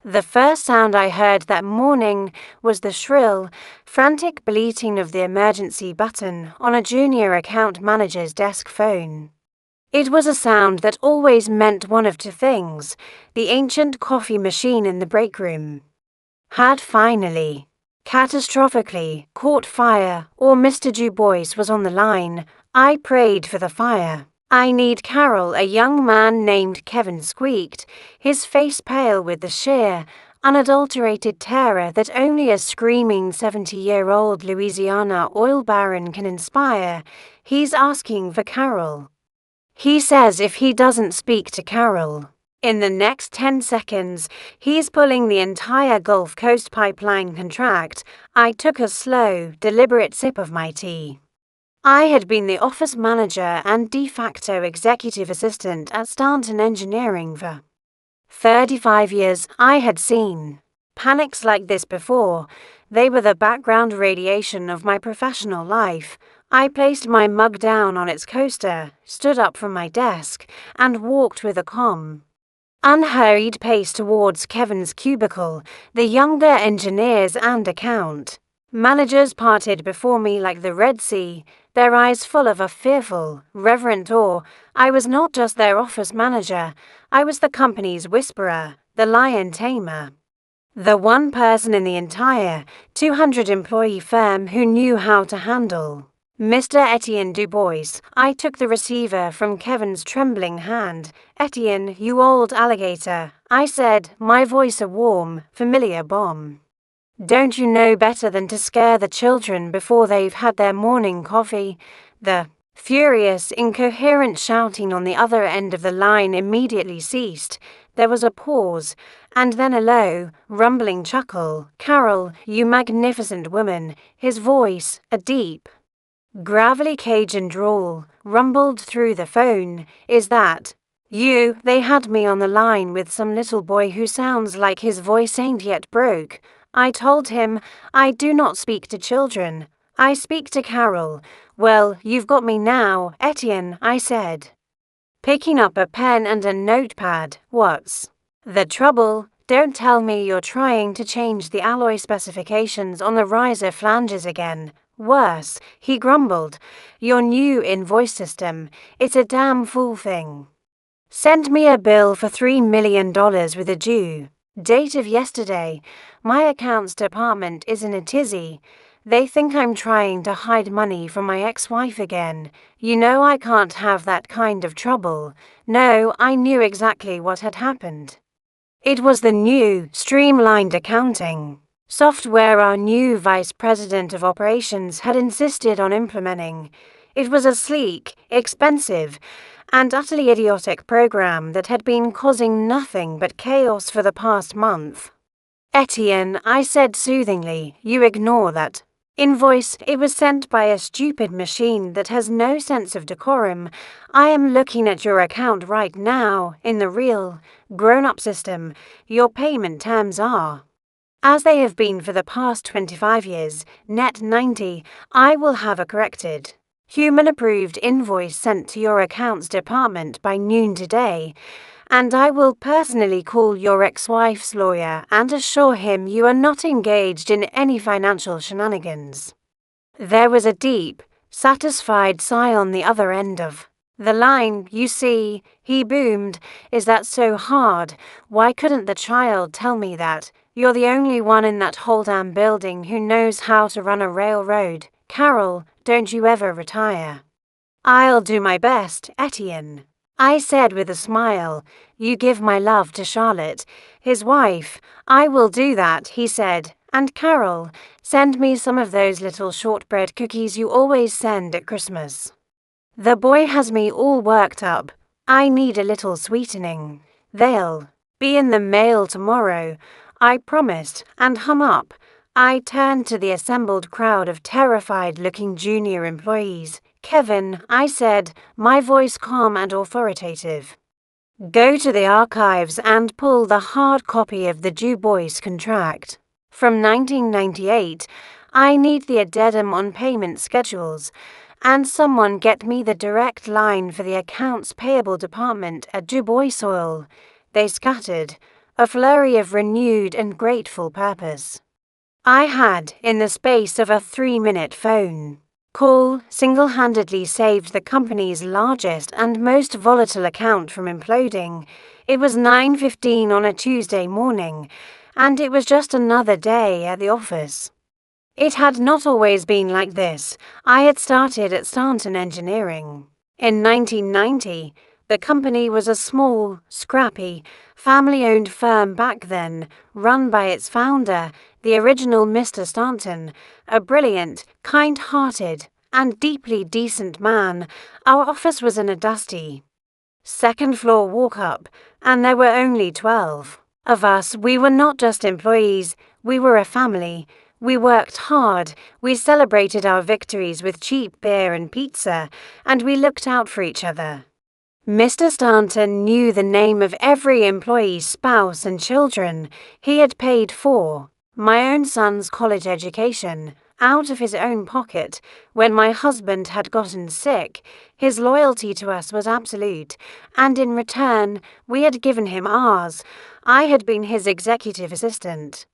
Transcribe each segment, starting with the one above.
The first sound I heard that morning was the shrill, frantic bleating of the emergency button on a junior account manager's desk phone. It was a sound that always meant one of two things: the ancient coffee machine in the break room had finally, catastrophically, caught fire, or Mr. Dubois was on the line. I prayed for the fire. "I need Carol," a young man named Kevin squeaked, his face pale with the sheer, unadulterated terror that only a screaming 70-year-old Louisiana oil baron can inspire. "He's asking for Carol. He says if he doesn't speak to Carol in the next 10 seconds, he's pulling the entire Gulf Coast pipeline contract." I took a slow, deliberate sip of my tea. I had been the office manager and de facto executive assistant at Stanton Engineering for 35 years. I had seen panics like this before. They were the background radiation of my professional life. I placed my mug down on its coaster, stood up from my desk, and walked with a calm, unhurried pace towards Kevin's cubicle. The younger engineers and account managers parted before me like the Red Sea, their eyes full of a fearful, reverent awe. I was not just their office manager, I was the company's whisperer, the lion tamer. The one person in the entire 200-employee firm who knew how to handle Mr. Etienne Dubois. I took the receiver from Kevin's trembling hand. "Etienne, you old alligator," I said, my voice a warm, familiar bomb. "Don't you know better than to scare the children before they've had their morning coffee?" The furious, incoherent shouting on the other end of the line immediately ceased. There was a pause, and then a low, rumbling chuckle. "Carol, you magnificent woman." His voice, a deep, gravelly Cajun drawl, rumbled through the phone. "Is that you?" They had me on the line with some little boy who sounds like his voice ain't yet broke. I told him, "I do not speak to children. I speak to Carol." "Well, you've got me now, Etienne," I said, picking up a pen and a notepad. "What's the trouble? Don't tell me you're trying to change the alloy specifications on the riser flanges again." "Worse," he grumbled. "Your new invoice system, it's a damn fool thing. Send me a bill for $3 million with a due date of yesterday. My accounts department is in a tizzy. They think I'm trying to hide money from my ex-wife again. You know I can't have that kind of trouble." No, I knew exactly what had happened. It was the new, streamlined accounting software our new vice president of operations had insisted on implementing. It was a sleek, expensive, and utterly idiotic program that had been causing nothing but chaos for the past month. "Etienne," I said soothingly, "you ignore that invoice. It was sent by a stupid machine that has no sense of decorum. I am looking at your account right now, in the real, grown-up system. Your payment terms are, as they have been for the past 25 years, net 90. I will have a corrected, human-approved invoice sent to your accounts department by noon today, and I will personally call your ex-wife's lawyer and assure him you are not engaged in any financial shenanigans." There was a deep, satisfied sigh on the other end of the line. "You see," he boomed, "is that so hard? Why couldn't the child tell me that? You're the only one in that whole damn building who knows how to run a railroad. Carol, don't you ever retire." "I'll do my best, Etienne," I said with a smile. "You give my love to Charlotte, his wife." "I will do that," he said. "And Carol, send me some of those little shortbread cookies you always send at Christmas. The boy has me all worked up. I need a little sweetening." "They'll be in the mail tomorrow," I promised, and hung up. I turned to the assembled crowd of terrified-looking junior employees. "Kevin," I said, my voice calm and authoritative, "go to the archives and pull the hard copy of the Dubois contract from 1998. I need the addendum on payment schedules, and someone get me the direct line for the accounts payable department at Dubois Oil." They scattered. a flurry of renewed and grateful purpose. I had, in the space of a 3-minute phone call, single-handedly saved the company's largest and most volatile account from imploding. It was 9:15 on a Tuesday morning, and it was just another day at the office. It had not always been like this. I had started at Stanton Engineering in 1990. The company was a small, scrappy, family-owned firm back then, run by its founder, the original Mr. Stanton, a brilliant, kind-hearted, and deeply decent man. Our office was in a dusty second-floor walk-up, and there were only 12 of us. We were not just employees, we were a family. We worked hard, we celebrated our victories with cheap beer and pizza, and we looked out for each other. Mr. Stanton knew the name of every employee's spouse and children. He had paid for my own son's college education out of his own pocket. When my husband had gotten sick, his loyalty to us was absolute, and in return, we had given him ours. I had been his executive assistant.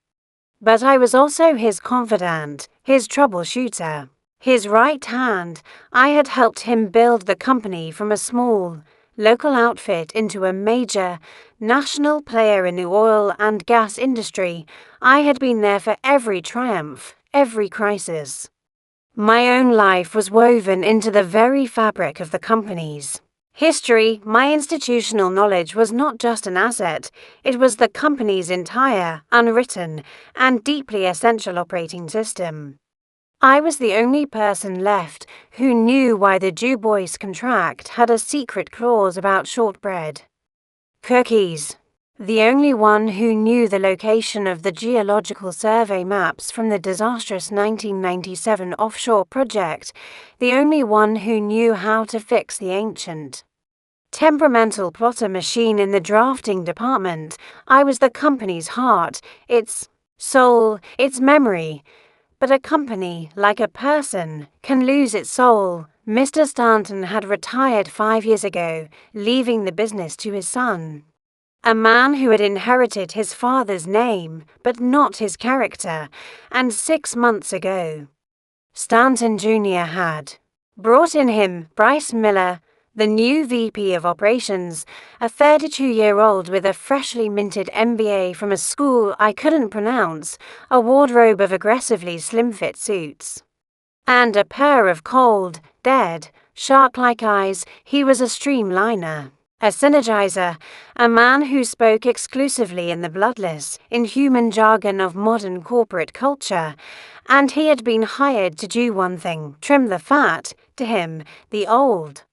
But I was also his confidant, his troubleshooter, his right hand. I had helped him build the company from a small, local outfit into a major, national player in the oil and gas industry. I had been there for every triumph, every crisis. My own life was woven into the very fabric of the company's history. My institutional knowledge was not just an asset, it was the company's entire, unwritten, and deeply essential operating system. I was the only person left who knew why the Du Bois contract had a secret clause about shortbread cookies. The only one who knew the location of the geological survey maps from the disastrous 1997 offshore project. The only one who knew how to fix the ancient, temperamental plotter machine in the drafting department. I was the company's heart, its soul, its memory. But a company, like a person, can lose its soul. Mr. Stanton had retired 5 years ago, leaving the business to his son. A man who had inherited his father's name, but not his character, and 6 months ago, Stanton Jr. had brought in him Bryce Miller, the new VP of Operations, a 32-year-old with a freshly minted MBA from a school I couldn't pronounce, a wardrobe of aggressively slim-fit suits, and a pair of cold, dead, shark-like eyes. He was a streamliner, a synergizer, a man who spoke exclusively in the bloodless, inhuman jargon of modern corporate culture, and he had been hired to do one thing: trim the fat. To him, the old,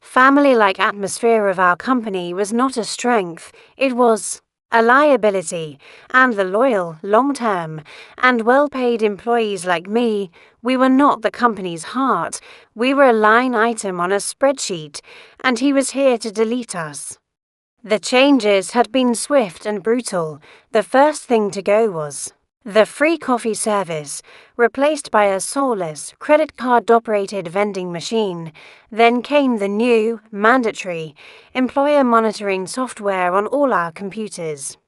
family-like atmosphere of our company was not a strength, it was a liability, and the loyal, long-term, and well-paid employees like me, we were not the company's heart. We were a line item on a spreadsheet, and he was here to delete us. The changes had been swift and brutal. The first thing to go was the free coffee service, replaced by a soulless, credit card-operated vending machine. Then came the new, mandatory, employer monitoring software on all our computers.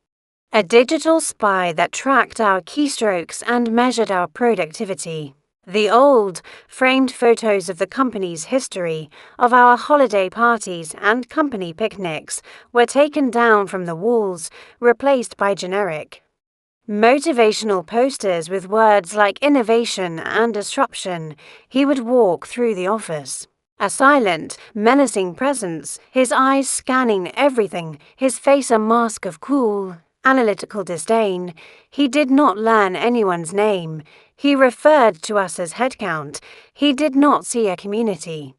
A digital spy that tracked our keystrokes and measured our productivity. The old, framed photos of the company's history, of our holiday parties and company picnics, were taken down from the walls, replaced by generic, motivational posters with words like innovation and disruption. He would walk through the office, a silent, menacing presence, his eyes scanning everything, his face a mask of cool, analytical disdain. He did not learn anyone's name. He referred to us as headcount. He did not see a community.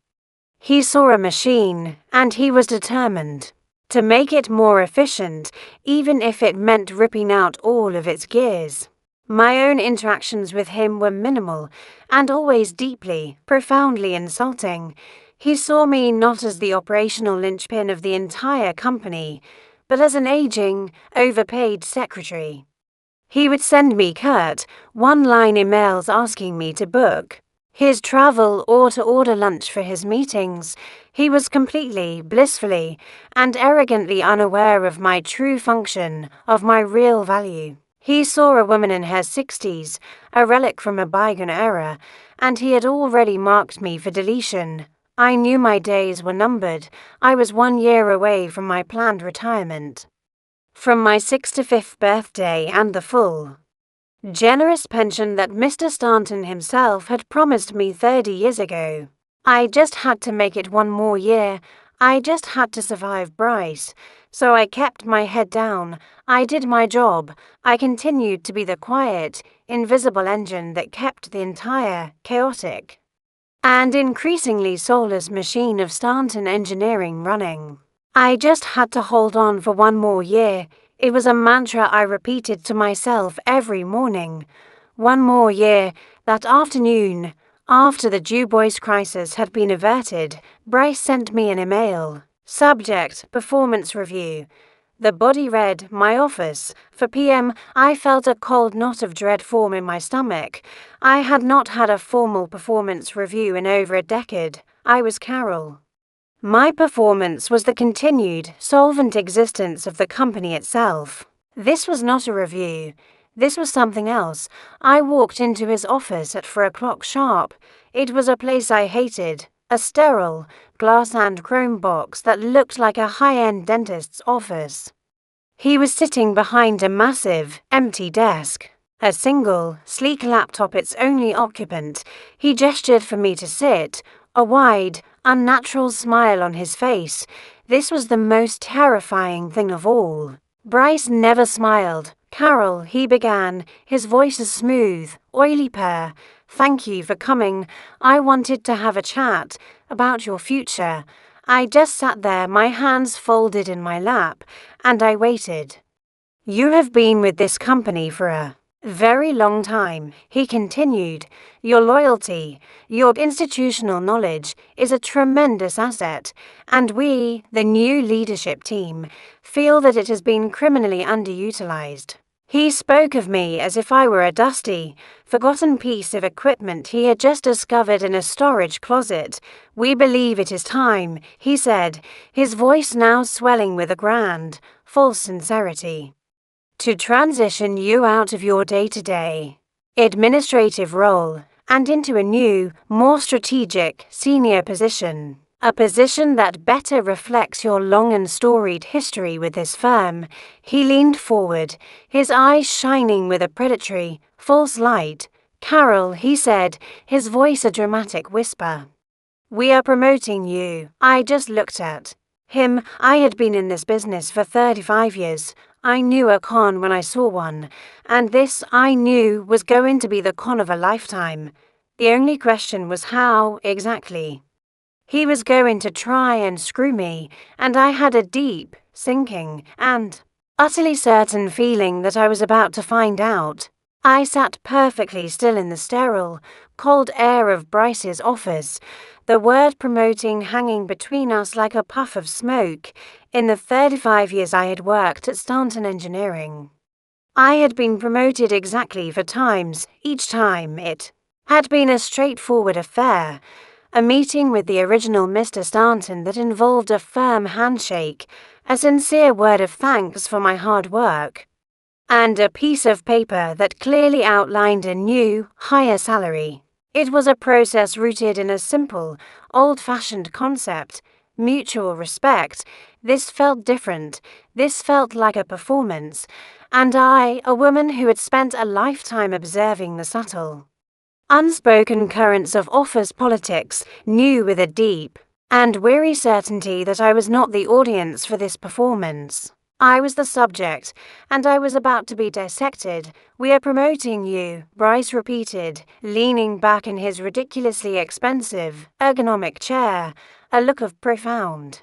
He saw a machine, and he was determined to make it more efficient, even if it meant ripping out all of its gears. My own interactions with him were minimal, and always deeply, profoundly insulting. He saw me not as the operational linchpin of the entire company, but as an aging, overpaid secretary. He would send me curt, one-line emails asking me to book his travel or to order lunch for his meetings. He was completely, blissfully, and arrogantly unaware of my true function, of my real value. He saw a woman in her 60s, a relic from a bygone era, and he had already marked me for deletion. I knew my days were numbered. I was 1 year away from my planned retirement. From my 65th birthday and the full, generous pension that Mr. Stanton himself had promised me 30 years ago. I just had to make it 1 more year. I just had to survive Bryce. So I kept my head down. I did my job. I continued to be the quiet, invisible engine that kept the entire, chaotic, and increasingly soulless machine of Stanton Engineering running. I just had to hold on for 1 more year. It was a mantra I repeated to myself every morning. 1 more year. That afternoon, after the Du Bois crisis had been averted, Bryce sent me an email. Subject, performance review. The body read, my office. For PM, I felt a cold knot of dread form in my stomach. I had not had a formal performance review in over a decade. I was Carol. My performance was the continued, solvent existence of the company itself. This was not a review. This was something else. I walked into his office at 4 o'clock sharp. It was a place I hated. A sterile, glass and chrome box that looked like a high-end dentist's office. He was sitting behind a massive, empty desk. A single, sleek laptop its only occupant. He gestured for me to sit, a wide, unnatural smile on his face. This was the most terrifying thing of all. Bryce never smiled. Carol, he began, his voice a smooth, oily purr. Thank you for coming. I wanted to have a chat about your future. I just sat there, my hands folded in my lap, and I waited. You have been with this company for a very long time, he continued. Your loyalty, your institutional knowledge is a tremendous asset, and we, the new leadership team, feel that it has been criminally underutilized. He spoke of me as if I were a dusty, forgotten piece of equipment he had just discovered in a storage closet. We believe it is time, he said, his voice now swelling with a grand, false sincerity, to transition you out of your day-to-day administrative role and into a new, more strategic, senior position. A position that better reflects your long and storied history with this firm. He leaned forward, his eyes shining with a predatory, false light. Carol, he said, his voice a dramatic whisper. We are promoting you. I just looked at him. I had been in this business for 35 years. I knew a con when I saw one, and this, I knew, was going to be the con of a lifetime. The only question was how, exactly. He was going to try and screw me, and I had a deep, sinking, and utterly certain feeling that I was about to find out. I sat perfectly still in the sterile, cold air of Bryce's office, the word promoting hanging between us like a puff of smoke. In the 35 years I had worked at Stanton Engineering, I had been promoted exactly 4 times. Each time it had been a straightforward affair. A meeting with the original Mr. Stanton that involved a firm handshake, a sincere word of thanks for my hard work, and a piece of paper that clearly outlined a new, higher salary. It was a process rooted in a simple, old-fashioned concept, mutual respect. This felt different. This felt like a performance. And I, a woman who had spent a lifetime observing the subtle, unspoken currents of office politics, knew with a deep and weary certainty that I was not the audience for this performance. I was the subject, and I was about to be dissected. We are promoting you, Bryce repeated, leaning back in his ridiculously expensive, ergonomic chair, a look of profound,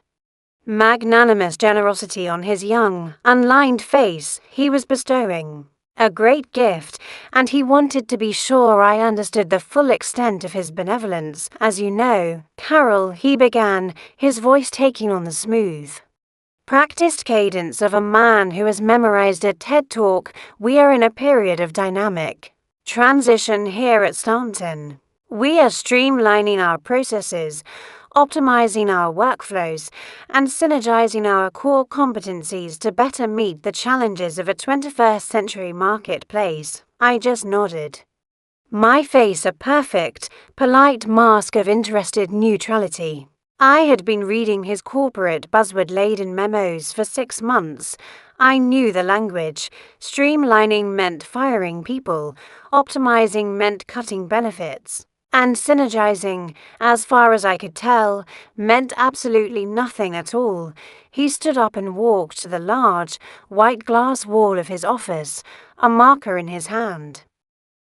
magnanimous generosity on his young, unlined face. He was bestowing a great gift, and he wanted to be sure I understood the full extent of his benevolence. As you know, Carol, he began, his voice taking on the smooth, practiced cadence of a man who has memorized a TED Talk. We are in a period of dynamic transition here at Stanton. We are streamlining our processes, optimizing our workflows, and synergizing our core competencies to better meet the challenges of a 21st century marketplace. I just nodded. My face a perfect, polite mask of interested neutrality. I had been reading his corporate buzzword-laden memos for 6 months. I knew the language. Streamlining meant firing people, optimizing meant cutting benefits, and synergizing, as far as I could tell, meant absolutely nothing at all. He stood up and walked to the large, white glass wall of his office, a marker in his hand.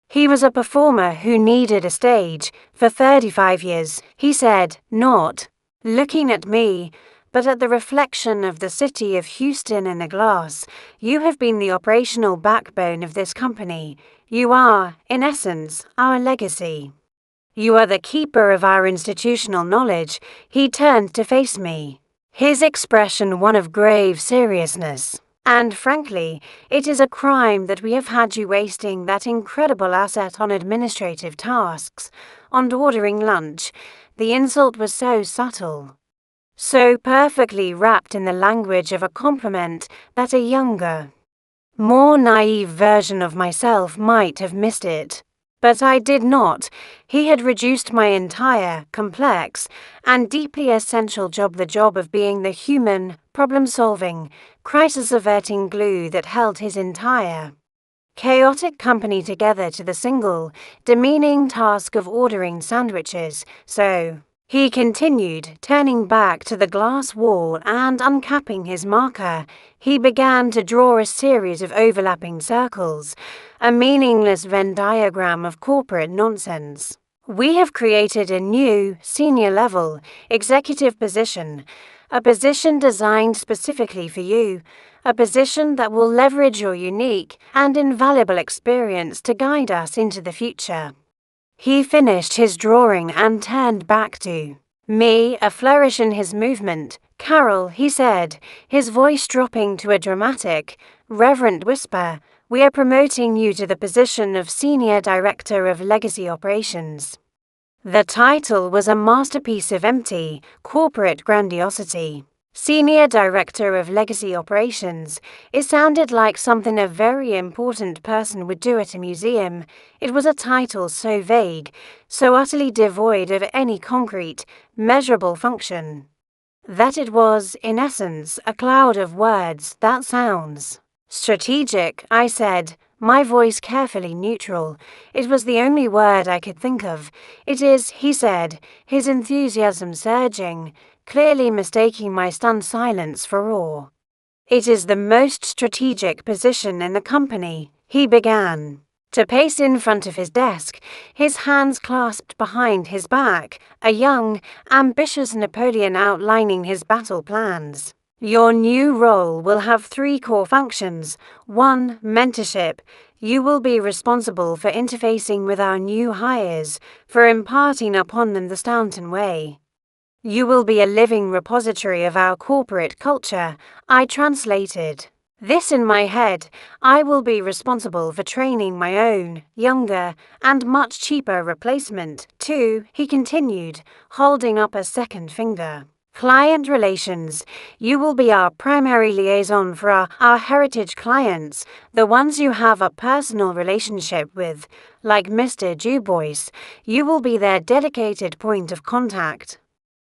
He was a performer who needed a stage. For 35 years, he said, not looking at me, but at the reflection of the city of Houston in the glass. You have been the operational backbone of this company. You are, in essence, our legacy. You are the keeper of our institutional knowledge. He turned to face me, his expression one of grave seriousness. And frankly, it is a crime that we have had you wasting that incredible asset on administrative tasks, on ordering lunch. The insult was so subtle, so perfectly wrapped in the language of a compliment that a younger, more naive version of myself might have missed it. But I did not. He had reduced my entire, complex, and deeply essential job, the job of being the human, problem-solving, crisis-averting glue that held his entire chaotic company together, to the single, demeaning task of ordering sandwiches. So, he continued, turning back to the glass wall and uncapping his marker, he began to draw a series of overlapping circles, a meaningless Venn diagram of corporate nonsense. We have created a new, senior-level, executive position, a position designed specifically for you, a position that will leverage your unique and invaluable experience to guide us into the future. He finished his drawing and turned back to me, a flourish in his movement. Carol, he said, his voice dropping to a dramatic, reverent whisper, we are promoting you to the position of Senior Director of Legacy Operations. The title was a masterpiece of empty, corporate grandiosity. Senior Director of Legacy Operations. It sounded like something a very important person would do at a museum. It was a title so vague, so utterly devoid of any concrete, measurable function, that it was, in essence, a cloud of words. That sounds strategic, I said, my voice carefully neutral. It was the only word I could think of. It is, he said, his enthusiasm surging, clearly mistaking my stunned silence for awe. It is the most strategic position in the company, he began, to pace in front of his desk, his hands clasped behind his back, a young, ambitious Napoleon outlining his battle plans. Your new role will have 3 core functions. 1. Mentorship. You will be responsible for interfacing with our new hires, for imparting upon them the Staunton way. You will be a living repository of our corporate culture. I translated this in my head. I will be responsible for training my own, younger, and much cheaper replacement. 2, he continued, holding up a second finger. Client relations. You will be our primary liaison for our heritage clients, the ones you have a personal relationship with, like Mr. Dubois. You will be their dedicated point of contact,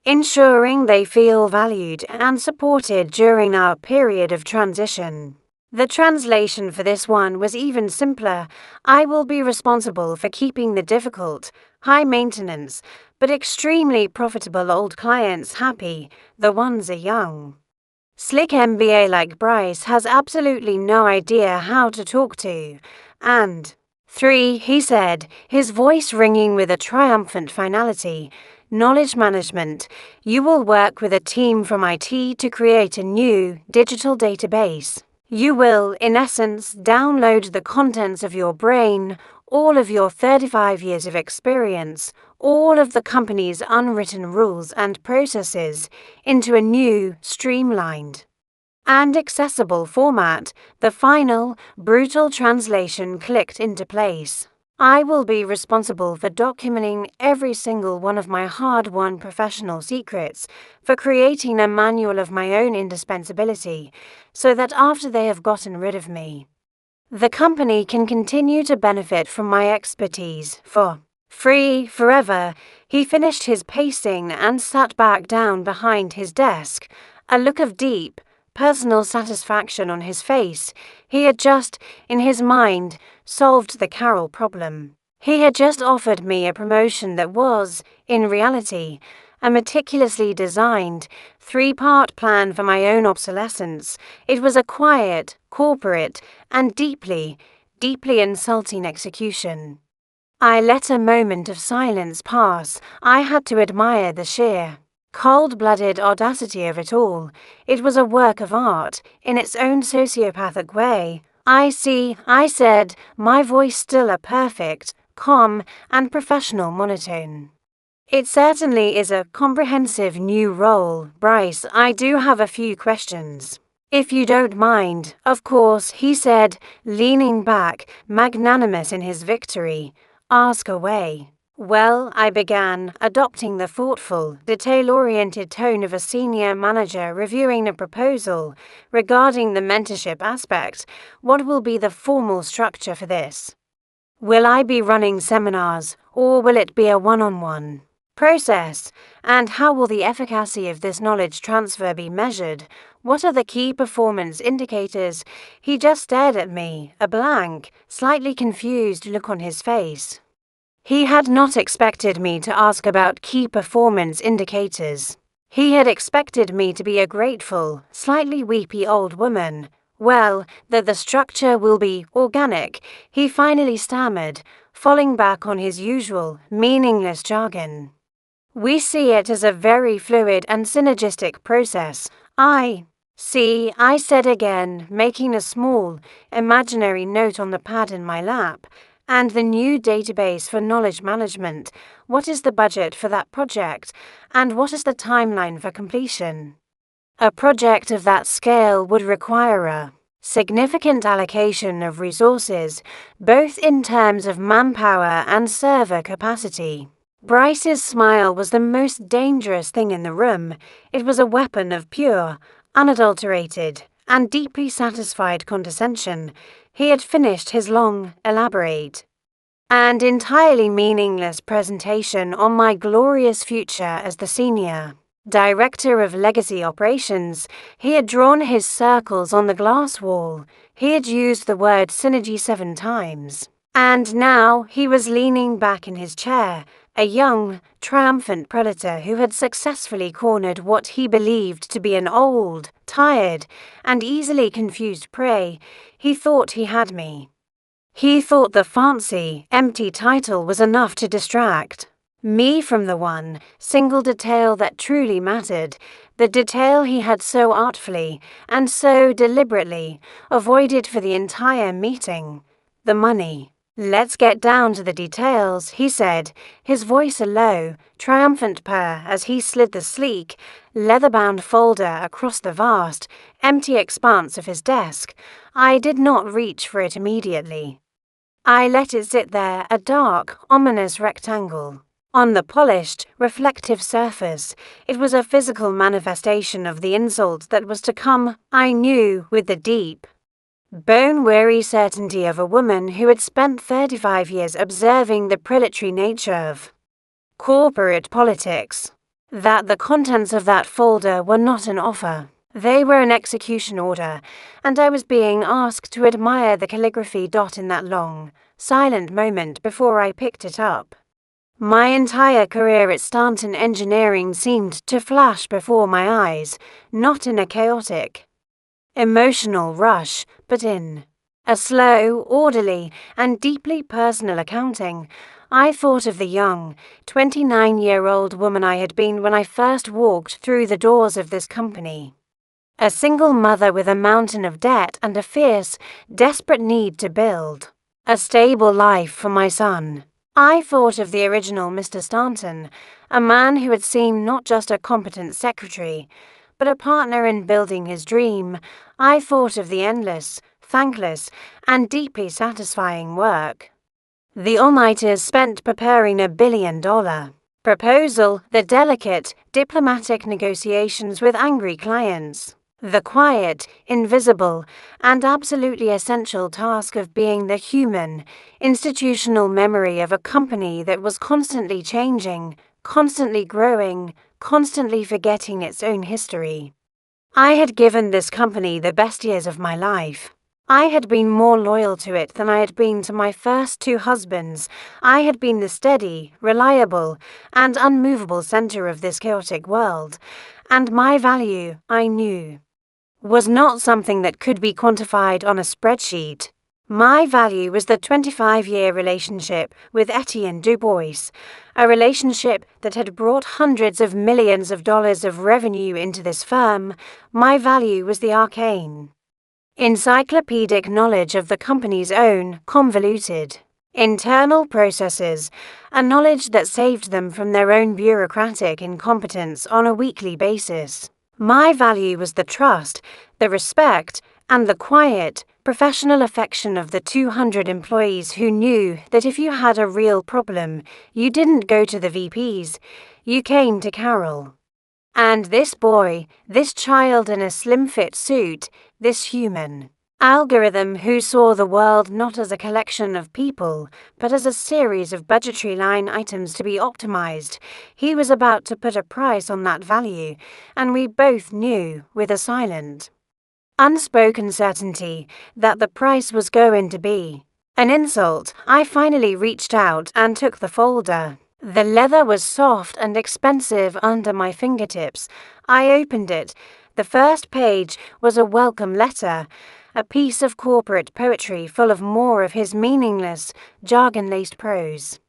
ensuring they feel valued and supported during our period of transition. The translation for this one was even simpler. I will be responsible for keeping the difficult, high-maintenance, but extremely profitable old clients happy. The ones are young. Slick MBA like Bryce has absolutely no idea how to talk to. And 3, he said, his voice ringing with a triumphant finality. Knowledge management. You will work with a team from IT to create a new digital database. You will, in essence, download the contents of your brain, all of your 35 years of experience, all of the company's unwritten rules and processes, into a new, streamlined, and accessible format. The final, brutal translation clicked into place. I will be responsible for documenting every single one of my hard-won professional secrets, for creating a manual of my own indispensability, so that after they have gotten rid of me, the company can continue to benefit from my expertise for free forever. He finished his pacing and sat back down behind his desk, a look of deep, personal satisfaction on his face. He had just, in his mind, solved the Carol problem. He had just offered me a promotion that was, in reality, a meticulously designed, three-part plan for my own obsolescence. It was a quiet, corporate, and deeply, deeply insulting execution. I let a moment of silence pass. I had to admire the sheer, cold-blooded audacity of it all. It was a work of art, in its own sociopathic way. I see, I said, my voice still a perfect, calm, and professional monotone. It certainly is a comprehensive new role, Bryce. I do have a few questions. If you don't mind, of course, he said, leaning back, magnanimous in his victory. Ask away. Well, I began, adopting the thoughtful, detail-oriented tone of a senior manager reviewing a proposal. Regarding the mentorship aspect, what will be the formal structure for this? Will I be running seminars, or will it be a one-on-one process? And how will the efficacy of this knowledge transfer be measured? What are the key performance indicators? He just stared at me, a blank, slightly confused look on his face. He had not expected me to ask about key performance indicators. He had expected me to be a grateful, slightly weepy old woman. Well, that the structure will be organic, he finally stammered, falling back on his usual, meaningless jargon. We see it as a very fluid and synergistic process. I said again, making a small, imaginary note on the pad in my lap. And the new database for knowledge management. What is the budget for that project? And what is the timeline for completion? A project of that scale would require a significant allocation of resources, both in terms of manpower and server capacity. Bryce's smile was the most dangerous thing in the room. It was a weapon of pure, unadulterated, and deeply satisfied condescension. He had finished his long, elaborate, and entirely meaningless presentation on my glorious future as the senior director of legacy operations. He had drawn his circles on the glass wall. He had used the word synergy 7 times. And now he was leaning back in his chair, a young, triumphant predator who had successfully cornered what he believed to be an old, tired, and easily confused prey. He thought he had me. He thought the fancy, empty title was enough to distract me from the one single detail that truly mattered, the detail he had so artfully and so deliberately avoided for the entire meeting: the money. Let's get down to the details, he said, his voice a low, triumphant purr as he slid the sleek, leather-bound folder across the vast, empty expanse of his desk. I did not reach for it immediately. I let it sit there, a dark, ominous rectangle. On the polished, reflective surface, it was a physical manifestation of the insult that was to come, I knew, with the deep, bone-weary certainty of a woman who had spent 35 years observing the predatory nature of corporate politics. That the contents of that folder were not an offer. They were an execution order, and I was being asked to admire the calligraphy dot in that long, silent moment before I picked it up. My entire career at Stanton Engineering seemed to flash before my eyes, not in a chaotic, emotional rush, but in a slow, orderly, and deeply personal accounting. I thought of the young, 29-year-old woman I had been when I first walked through the doors of this company. A single mother with a mountain of debt and a fierce, desperate need to build a stable life for my son. I thought of the original Mr. Stanton, a man who had seemed not just a competent secretary, but a partner in building his dream. I thought of the endless, thankless, and deeply satisfying work The all-nighters spent preparing a $1 billion proposal, the delicate, diplomatic negotiations with angry clients, the quiet, invisible, and absolutely essential task of being the human, institutional memory of a company that was constantly changing, constantly growing, constantly forgetting its own history. I had given this company the best years of my life. I had been more loyal to it than I had been to my first 2 husbands. I had been the steady, reliable, and unmovable center of this chaotic world, and my value, I knew, was not something that could be quantified on a spreadsheet. My value was the 25-year relationship with Etienne Du Bois, a relationship that had brought hundreds of millions of dollars of revenue into this firm. My value was the arcane, encyclopedic knowledge of the company's own convoluted internal processes, a knowledge that saved them from their own bureaucratic incompetence on a weekly basis. My value was the trust, the respect, and the quiet, professional affection of the 200 employees who knew that if you had a real problem, you didn't go to the VPs, you came to Carol. And this boy, this child in a slim-fit suit, this human algorithm who saw the world not as a collection of people, but as a series of budgetary line items to be optimized, he was about to put a price on that value, and we both knew, with a silent, unspoken certainty, that the price was going to be an insult. I finally reached out and took the folder. The leather was soft and expensive under my fingertips. I opened it. The first page was a welcome letter, a piece of corporate poetry full of more of his meaningless, jargon-laced prose.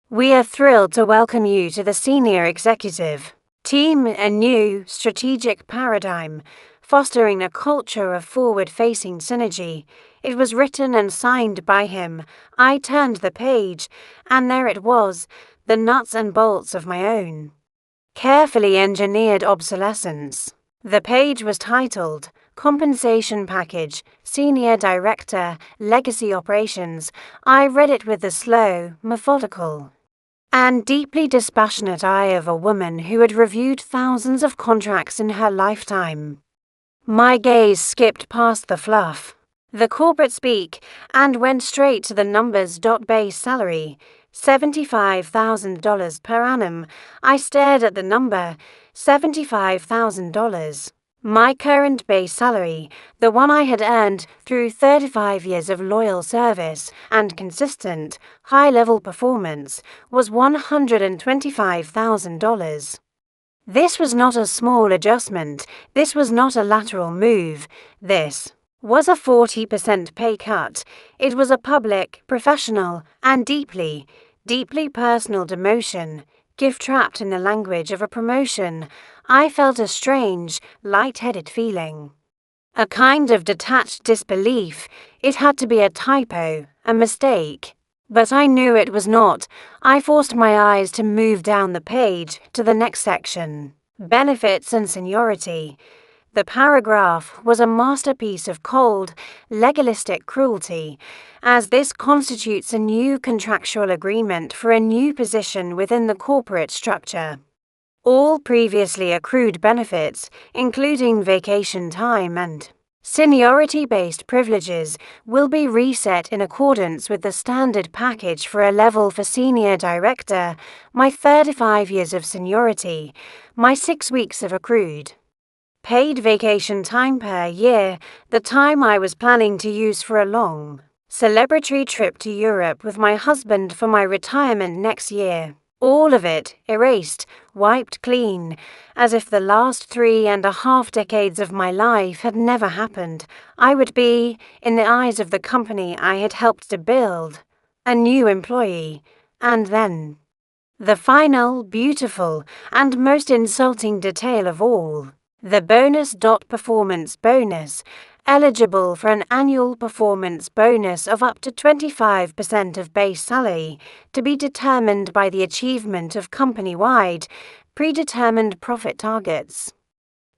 "We are thrilled to welcome you to the senior executive team, a new strategic paradigm, fostering a culture of forward-facing synergy." It was written and signed by him. I turned the page, and there it was, the nuts and bolts of my own carefully engineered obsolescence. The page was titled, Compensation Package, Senior Director, Legacy Operations. I read it with the slow, methodical, and deeply dispassionate eye of a woman who had reviewed thousands of contracts in her lifetime. My gaze skipped past the fluff, the corporate speak, and went straight to the numbers. Base salary, $75,000 per annum. I stared at the number, $75,000. My current base salary, the one I had earned through 35 years of loyal service and consistent, high-level performance, was $125,000. This was not a small adjustment. This was not a lateral move. This was a 40% pay cut. It was a public, professional, and deeply, deeply personal demotion, gift-wrapped in the language of a promotion. I felt a strange, light-headed feeling, a kind of detached disbelief. It had to be a typo, a mistake. But I knew it was not. I forced my eyes to move down the page to the next section, benefits and seniority. The paragraph was a masterpiece of cold, legalistic cruelty, as this constitutes a new contractual agreement for a new position within the corporate structure. All previously accrued benefits, including vacation time and seniority-based privileges, will be reset in accordance with the standard package for a level for senior director, my 35 years of seniority, my 6 weeks of accrued paid vacation time per year, the time I was planning to use for a long, celebratory trip to Europe with my husband for my retirement next year. All of it erased, wiped clean, as if the last 3.5 decades of my life had never happened. I would be, in the eyes of the company I had helped to build, a new employee, and then the final, beautiful, and most insulting detail of all, the bonus. Performance bonus, eligible for an annual performance bonus of up to 25% of base salary, to be determined by the achievement of company-wide, predetermined profit targets.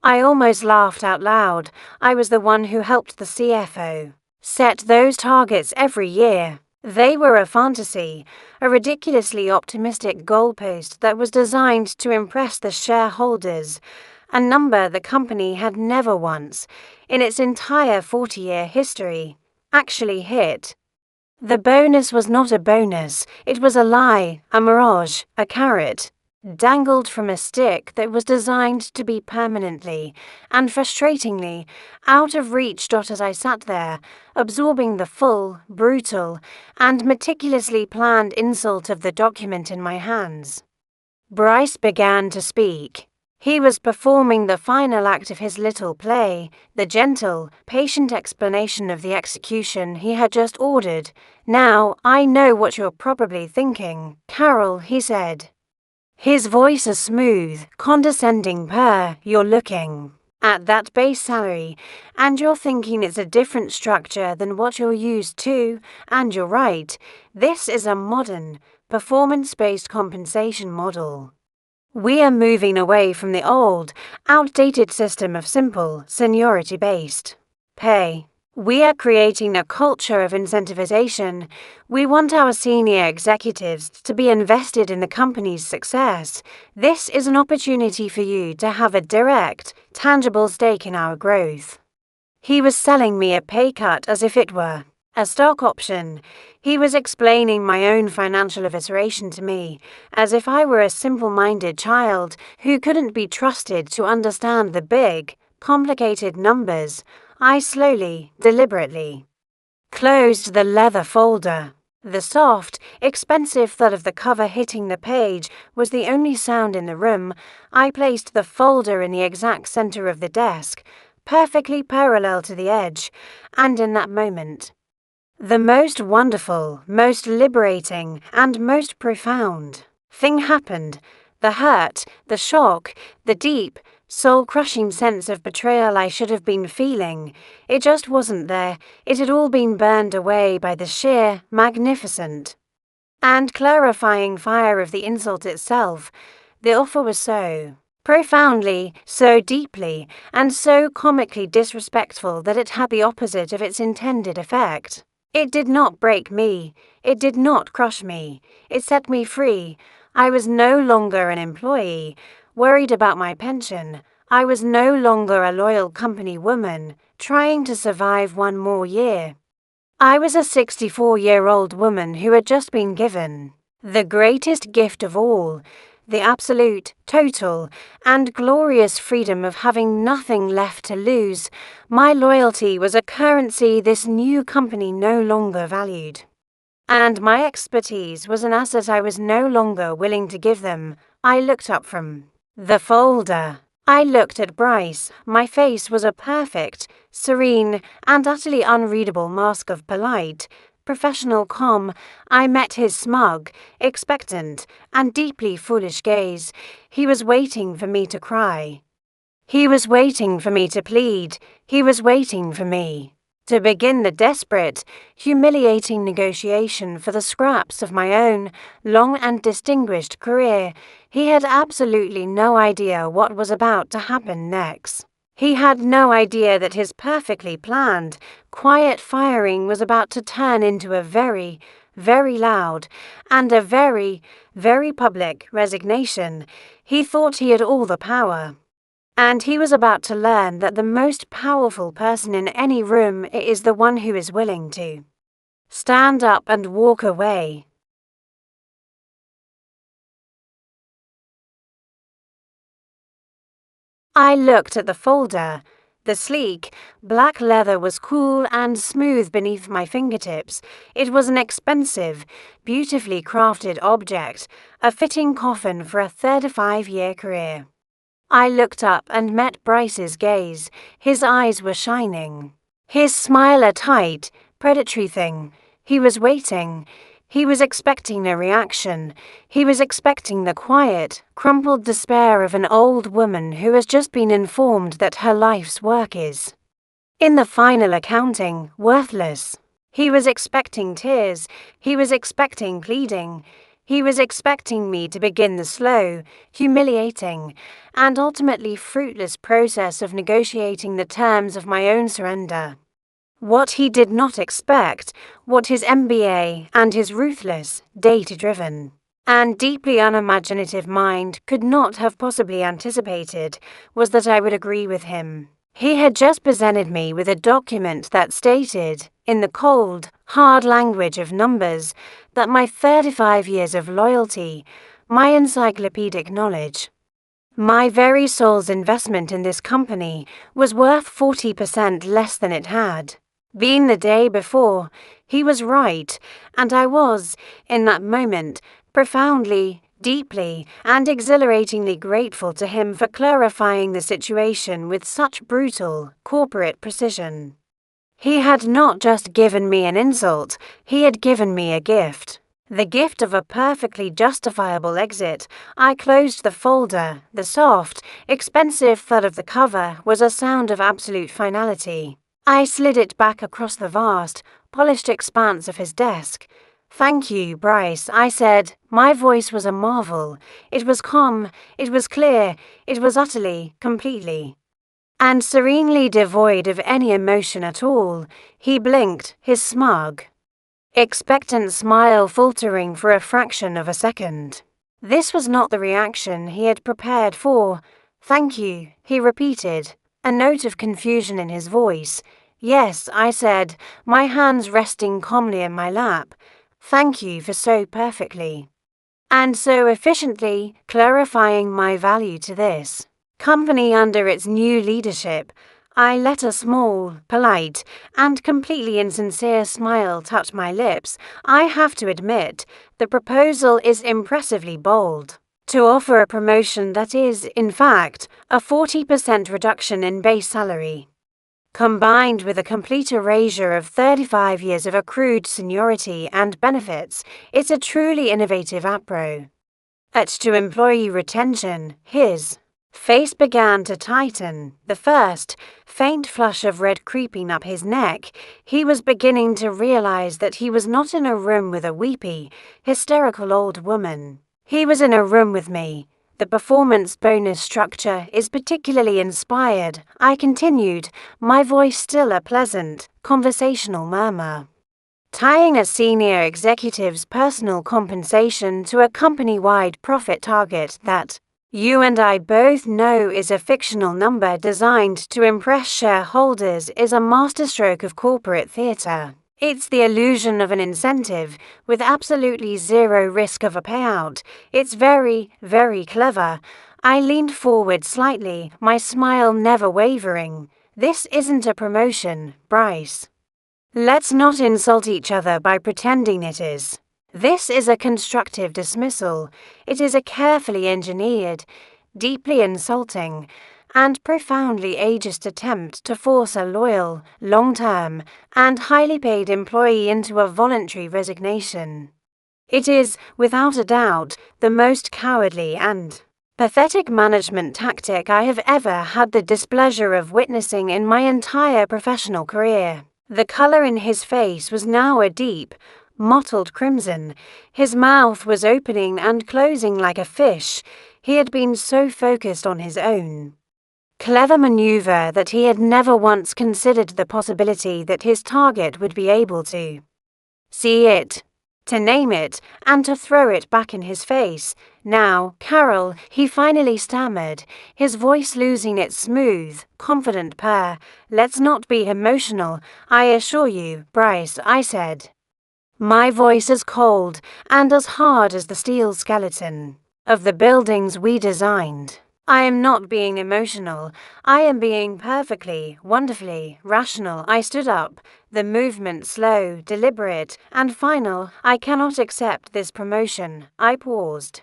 I almost laughed out loud. I was the one who helped the CFO set those targets every year. They were a fantasy, a ridiculously optimistic goalpost that was designed to impress the shareholders, a number the company had never once, in its entire 40-year history, actually hit. The bonus was not a bonus, it was a lie, a mirage, a carrot, dangled from a stick that was designed to be permanently, and frustratingly, out of reach. As I sat there, absorbing the full, brutal, and meticulously planned insult of the document in my hands. Bryce began to speak. He was performing the final act of his little play, the gentle, patient explanation of the execution he had just ordered. "Now, I know what you're probably thinking, Carol," he said. His voice a smooth, condescending purr. "You're looking at that base salary, and you're thinking it's a different structure than what you're used to, and you're right. This is a modern, performance-based compensation model. We are moving away from the old, outdated system of simple, seniority-based pay. We are creating a culture of incentivization. We want our senior executives to be invested in the company's success. This is an opportunity for you to have a direct, tangible stake in our growth." He was selling me a pay cut as if it were a stock option. He was explaining my own financial evisceration to me, as if I were a simple-minded child who couldn't be trusted to understand the big, complicated numbers. I slowly, deliberately closed the leather folder. The soft, expensive thud of the cover hitting the page was the only sound in the room. I placed the folder in the exact center of the desk, perfectly parallel to the edge, and in that moment, the most wonderful, most liberating, and most profound thing happened. The hurt, the shock, the deep, soul-crushing sense of betrayal I should have been feeling, it just wasn't there. It had all been burned away by the sheer, magnificent, and clarifying fire of the insult itself. The offer was so profoundly, so deeply, and so comically disrespectful that it had the opposite of its intended effect. It did not break me. It did not crush me. It set me free. I was no longer an employee, worried about my pension. I was no longer a loyal company woman, trying to survive one more year. I was a 64-year-old woman who had just been given the greatest gift of all, the absolute, total, and glorious freedom of having nothing left to lose. My loyalty was a currency this new company no longer valued. And my expertise was an asset I was no longer willing to give them. I looked up from the folder. I looked at Bryce. My face was a perfect, serene, and utterly unreadable mask of polite, professional calm. I met his smug, expectant, and deeply foolish gaze. He was waiting for me to cry. He was waiting for me to plead. He was waiting for me to begin the desperate, humiliating negotiation for the scraps of my own long and distinguished career. He had absolutely no idea what was about to happen next. He had no idea that his perfectly planned, quiet firing was about to turn into a very, very loud and a very, very public resignation. He thought he had all the power. And he was about to learn that the most powerful person in any room is the one who is willing to stand up and walk away. I looked at the folder. The sleek, black leather was cool and smooth beneath my fingertips. It was an expensive, beautifully crafted object, a fitting coffin for a 35-year career. I looked up and met Bryce's gaze. His eyes were shining. His smile a tight, predatory thing. He was waiting. He was expecting a reaction. He was expecting the quiet, crumpled despair of an old woman who has just been informed that her life's work is, in the final accounting, worthless. He was expecting tears. He was expecting pleading. He was expecting me to begin the slow, humiliating, and ultimately fruitless process of negotiating the terms of my own surrender. What he did not expect, what his MBA and his ruthless, data-driven, and deeply unimaginative mind could not have possibly anticipated, was that I would agree with him. He had just presented me with a document that stated, in the cold, hard language of numbers, that my 35 years of loyalty, my encyclopedic knowledge, my very soul's investment in this company was worth 40% less than it had been the day before. He was right, and I was, in that moment, profoundly, deeply, and exhilaratingly grateful to him for clarifying the situation with such brutal, corporate precision. He had not just given me an insult, he had given me a gift. The gift of a perfectly justifiable exit. I closed the folder. The soft, expensive thud of the cover was a sound of absolute finality. I slid it back across the vast, polished expanse of his desk. "Thank you, Bryce," I said. My voice was a marvel. It was calm, it was clear, it was utterly, completely, and serenely devoid of any emotion at all. He blinked, his smug, expectant smile faltering for a fraction of a second. This was not the reaction he had prepared for. "Thank you," he repeated, a note of confusion in his voice. "Yes," I said, my hands resting calmly in my lap. "Thank you for so perfectly and so efficiently clarifying my value to this company under its new leadership." I let a small, polite, and completely insincere smile touch my lips. "I have to admit, the proposal is impressively bold. To offer a promotion that is, in fact, a 40% reduction in base salary, combined with a complete erasure of 35 years of accrued seniority and benefits, it's a truly innovative approach to employee retention." His face began to tighten, the first faint flush of red creeping up his neck. He was beginning to realize that he was not in a room with a weepy, hysterical old woman. He was in a room with me. "The performance bonus structure is particularly inspired," I continued, my voice still a pleasant, conversational murmur, "tying a senior executive's personal compensation to a company-wide profit target that you and I both know is a fictional number designed to impress shareholders is a masterstroke of corporate theater. It's the illusion of an incentive with absolutely zero risk of a payout. It's very, very clever." I leaned forward slightly, my smile never wavering. "This isn't a promotion, Bryce. Let's not insult each other by pretending it is. This is a constructive dismissal. It is a carefully engineered, deeply insulting, and profoundly ageist attempt to force a loyal, long-term, and highly paid employee into a voluntary resignation. It is, without a doubt, the most cowardly and pathetic management tactic I have ever had the displeasure of witnessing in my entire professional career." The color in his face was now a deep, mottled crimson. His mouth was opening and closing like a fish. He had been so focused on his own clever maneuver that he had never once considered the possibility that his target would be able to see it, to name it, and to throw it back in his face. "Now, Carol," he finally stammered, his voice losing its smooth, confident purr, "let's not be emotional. I assure you, Bryce," I said, my voice as cold and as hard as the steel skeleton of the buildings we designed. "I am not being emotional. I am being perfectly, wonderfully rational." I stood up, the movement slow, deliberate, and final. "I cannot accept this promotion." I paused.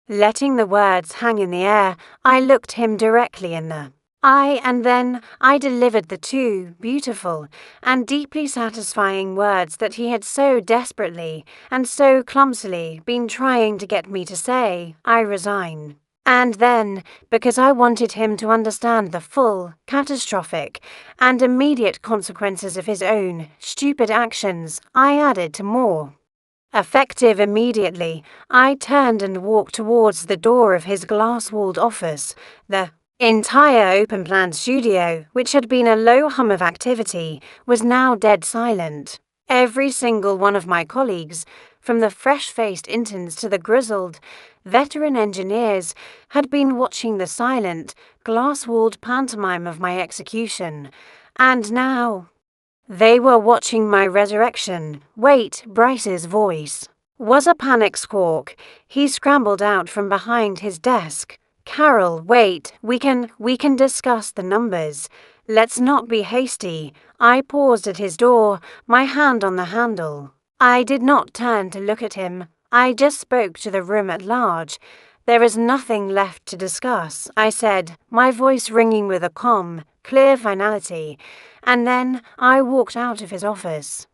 Letting the words hang in the air, I looked him directly in the eye, and then I delivered the two beautiful and deeply satisfying words that he had so desperately and so clumsily been trying to get me to say: "I resign." And then, because I wanted him to understand the full, catastrophic, and immediate consequences of his own stupid actions, I added to more. Effective immediately, I turned and walked towards the door of his glass-walled office. The Entire open-plan studio, which had been a low hum of activity, was now dead silent. Every single one of my colleagues, from the fresh-faced interns to the grizzled, veteran engineers, had been watching the silent, glass-walled pantomime of my execution. And now they were watching my resurrection. Wait, Bryce's voice was a panic squawk. He scrambled out from behind his desk. Carol, wait, we can discuss the numbers. Let's not be hasty. I paused at his door, my hand on the handle. I did not turn to look at him. I just spoke to the room at large. There is nothing left to discuss, I said, my voice ringing with a calm, clear finality, and then I walked out of his office.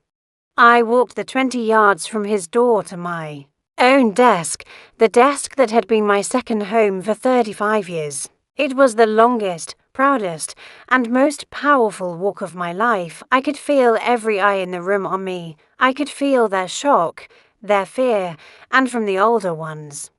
I walked the 20 yards from his door to my own desk, the desk that had been my second home for 35 years. It was the longest, proudest, and most powerful walk of my life. I could feel every eye in the room on me. I could feel their shock, their fear, and from the older ones,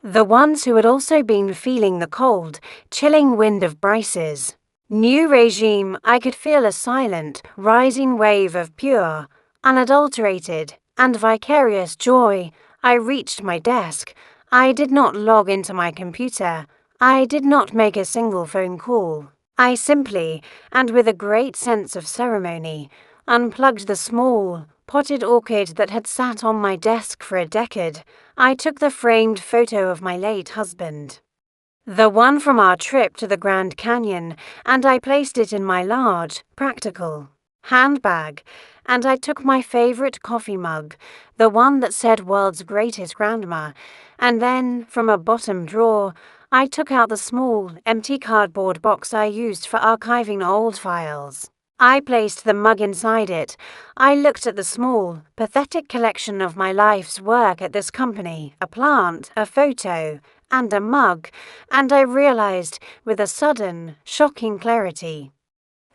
the ones who had also been feeling the cold, chilling wind of Bryce's new regime, I could feel a silent, rising wave of pure, unadulterated, and vicarious joy. I reached my desk. I did not log into my computer. I did not make a single phone call. I simply, and with a great sense of ceremony, unplugged the small, potted orchid that had sat on my desk for a decade. I took the framed photo of my late husband, the one from our trip to the Grand Canyon, and I placed it in my large, practical handbag, and I took my favorite coffee mug, the one that said World's Greatest Grandma, and then, from a bottom drawer, I took out the small, empty cardboard box I used for archiving old files. I placed the mug inside it. I looked at the small, pathetic collection of my life's work at this company, a plant, a photo, and a mug, and I realized, with a sudden, shocking clarity,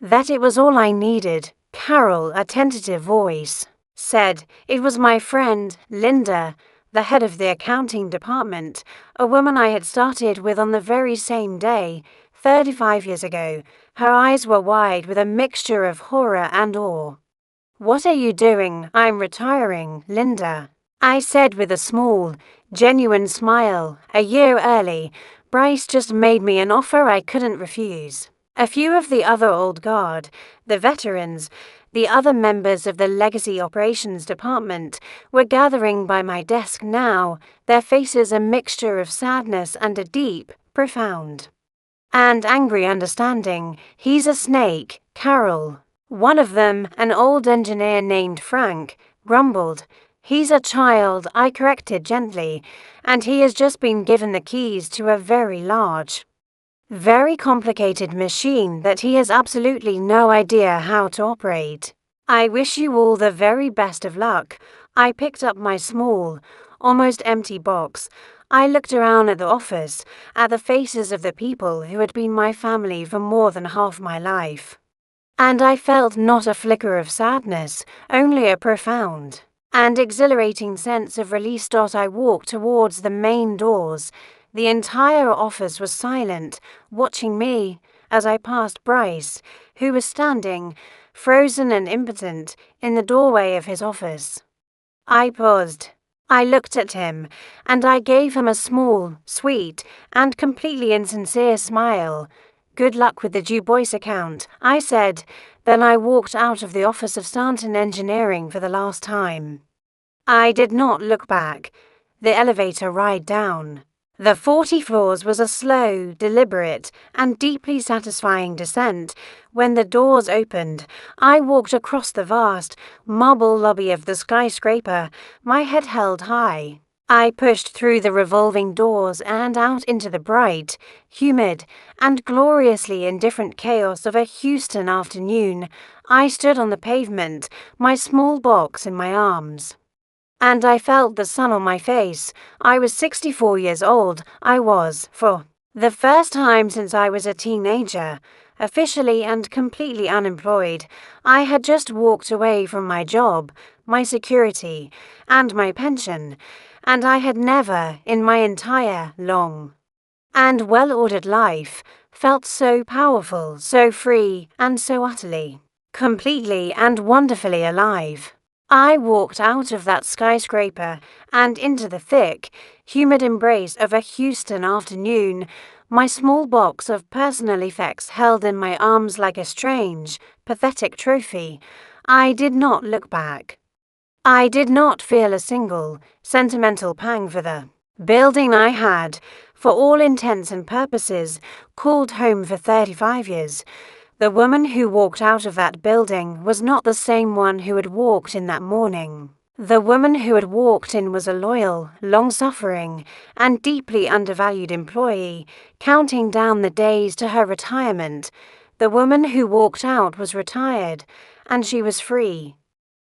that it was all I needed. Carol, a tentative voice, said it was my friend, Linda, the head of the accounting department, a woman I had started with on the very same day, 35 years ago. Her eyes were wide with a mixture of horror and awe. What are you doing? I'm retiring, Linda, I said with a small, genuine smile. A year early, Bryce just made me an offer I couldn't refuse. A few of the other old guard, the veterans, the other members of the Legacy Operations Department, were gathering by my desk now, their faces a mixture of sadness and a deep, profound, and angry understanding. He's a snake, Carol. One of them, an old engineer named Frank, grumbled. He's a child, I corrected gently, and he has just been given the keys to a very large, very complicated machine that he has absolutely no idea how to operate. I wish you all the very best of luck. I picked up my small, almost empty box. I looked around at the office, at the faces of the people who had been my family for more than half my life, and I felt not a flicker of sadness, only a profound and exhilarating sense of release. I walked towards the main doors. The entire office was silent, watching me as I passed Bryce, who was standing, frozen and impotent, in the doorway of his office. I paused. I looked at him, and I gave him a small, sweet, and completely insincere smile. Good luck with the Du Bois account, I said. Then I walked out of the office of Stanton Engineering for the last time. I did not look back. The elevator ride down the 40 floors was a slow, deliberate, and deeply satisfying descent. When the doors opened, I walked across the vast, marble lobby of the skyscraper, my head held high. I pushed through the revolving doors and out into the bright, humid, and gloriously indifferent chaos of a Houston afternoon. I stood on the pavement, my small box in my arms, and I felt the sun on my face. I was 64 years old. I was, for the first time since I was a teenager, officially and completely unemployed. I had just walked away from my job, my security, and my pension, and I had never, in my entire, long and well-ordered life felt so powerful, so free, and so utterly, completely and wonderfully alive. I walked out of that skyscraper and into the thick, humid embrace of a Houston afternoon, my small box of personal effects held in my arms like a strange, pathetic trophy. I did not look back. I did not feel a single, sentimental pang for the building I had, for all intents and purposes, called home for 35 years. The woman who walked out of that building was not the same one who had walked in that morning. The woman who had walked in was a loyal, long-suffering, and deeply undervalued employee, counting down the days to her retirement. The woman who walked out was retired, and she was free.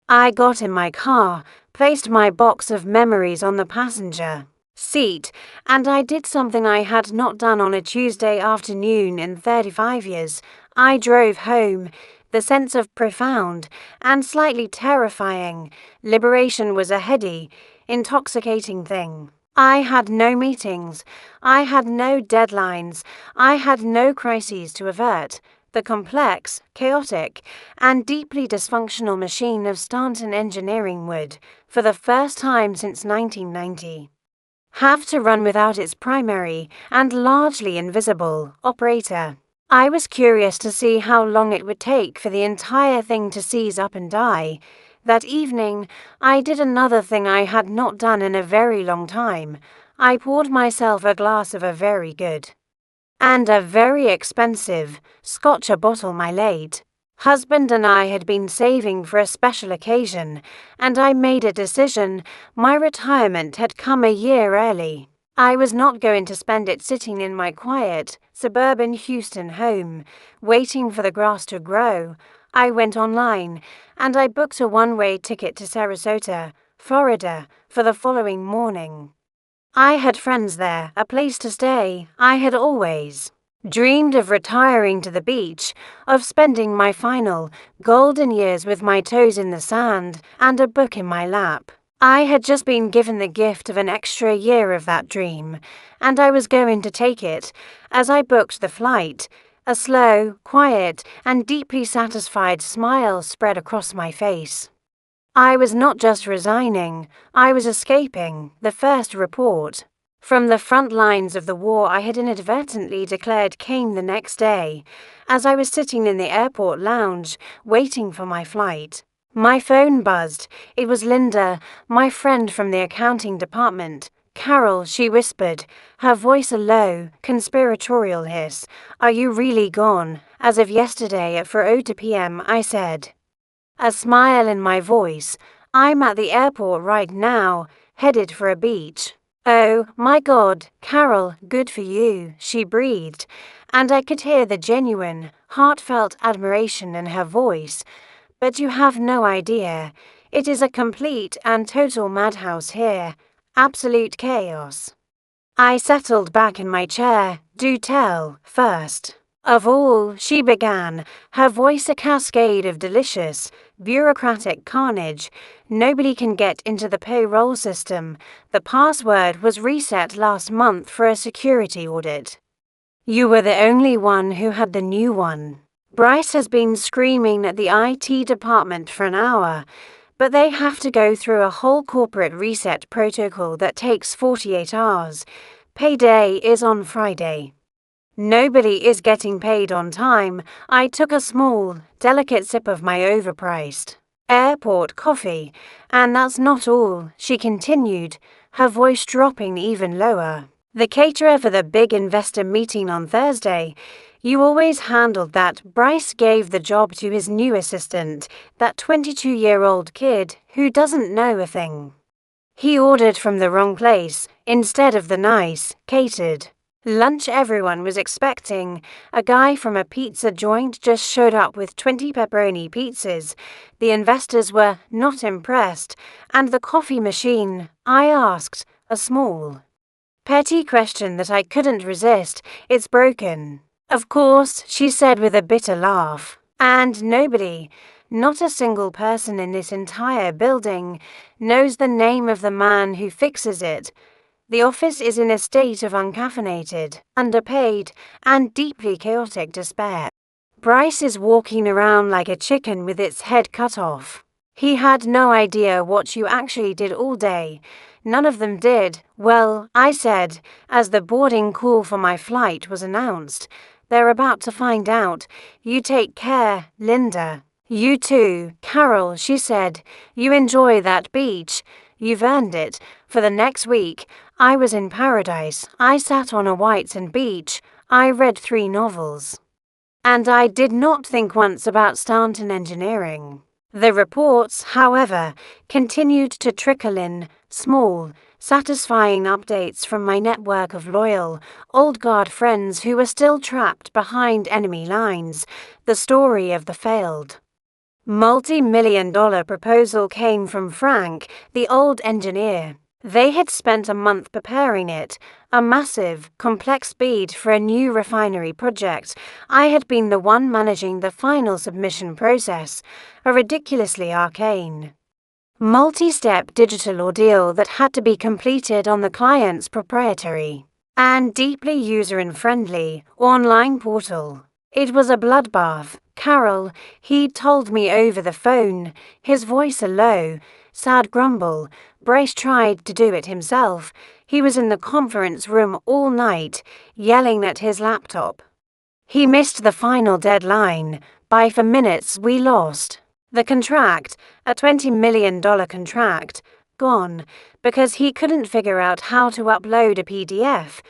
I got in my car, placed my box of memories on the passenger seat, and I did something I had not done on a Tuesday afternoon in 35 years. I drove home. The sense of profound and slightly terrifying liberation was a heady, intoxicating thing. I had no meetings. I had no deadlines. I had no crises to avert. The complex, chaotic, and deeply dysfunctional machine of Stanton Engineering would, for the first time since 1990, have to run without its primary and largely invisible operator. I was curious to see how long it would take for the entire thing to seize up and die. That evening, I did another thing I had not done in a very long time. I poured myself a glass of a very good and a very expensive Scotch, a bottle my late husband and I had been saving for a special occasion, and I made a decision. My retirement had come a year early. I was not going to spend it sitting in my quiet, suburban Houston home, waiting for the grass to grow. I went online, and I booked a one-way ticket to Sarasota, Florida, for the following morning. I had friends there, a place to stay. I had always dreamed of retiring to the beach, of spending my final, golden years with my toes in the sand and a book in my lap. I had just been given the gift of an extra year of that dream, and I was going to take it. As I booked the flight, a slow, quiet, and deeply satisfied smile spread across my face. I was not just resigning, I was escaping the first report from the front lines of the war I had inadvertently declared came the next day. As I was sitting in the airport lounge, waiting for my flight, my phone buzzed. It was Linda, my friend from the accounting department. "Carol," she whispered, her voice a low, conspiratorial hiss. "Are you really gone?" As of yesterday at 4:02 p.m., I said, a smile in my voice. "I'm at the airport right now, headed for a beach." "Oh, my God, Carol, good for you," she breathed, and I could hear the genuine, heartfelt admiration in her voice. "But you have no idea. It is a complete and total madhouse here. Absolute chaos." I settled back in my chair. "Do tell, first of all," she began, her voice a cascade of delicious, bureaucratic carnage. "Nobody can get into the payroll system. The password was reset last month for a security audit. You were the only one who had the new one. Bryce has been screaming at the IT department for an hour, but they have to go through a whole corporate reset protocol that takes 48 hours. Payday is on Friday. Nobody is getting paid on time." I took a small, delicate sip of my overpriced airport coffee. "And that's not all," she continued, her voice dropping even lower. "The caterer for the big investor meeting on Thursday, you always handled that. Bryce gave the job to his new assistant, that 22-year-old kid who doesn't know a thing. He ordered from the wrong place, instead of the nice, catered lunch everyone was expecting. A guy from a pizza joint just showed up with 20 pepperoni pizzas. The investors were not impressed. And the coffee machine, I asked, a small, petty question that I couldn't resist. "It's broken." "Of course," she said with a bitter laugh. "And nobody, not a single person in this entire building, knows the name of the man who fixes it. The office is in a state of uncaffeinated, underpaid, and deeply chaotic despair. Bryce is walking around like a chicken with its head cut off. He had no idea what you actually did all day. None of them did. Well, I said, as the boarding call for my flight was announced. They're about to find out. You take care, Linda. You too, Carol, she said. You enjoy that beach. You've earned it. For the next week, I was in paradise. I sat on a white sand beach. I read 3 novels. And I did not think once about Stanton engineering. The reports, however, continued to trickle in, small, satisfying updates from my network of loyal, old guard friends who were still trapped behind enemy lines. The story of the failed multi-million-dollar proposal came from Frank, the old engineer. They had spent a month preparing it, a massive, complex bid for a new refinery project. I had been the one managing the final submission process, a ridiculously arcane, multi-step digital ordeal that had to be completed on the client's proprietary and deeply user-friendly online portal. It was a bloodbath. Carol, he'd told me over the phone, his voice a low, sad grumble. Bryce tried to do it himself. He was in the conference room all night, yelling at his laptop. He missed the final deadline. By 4 minutes we lost. The contract, a $20 million contract, gone, because he couldn't figure out how to upload a PDF.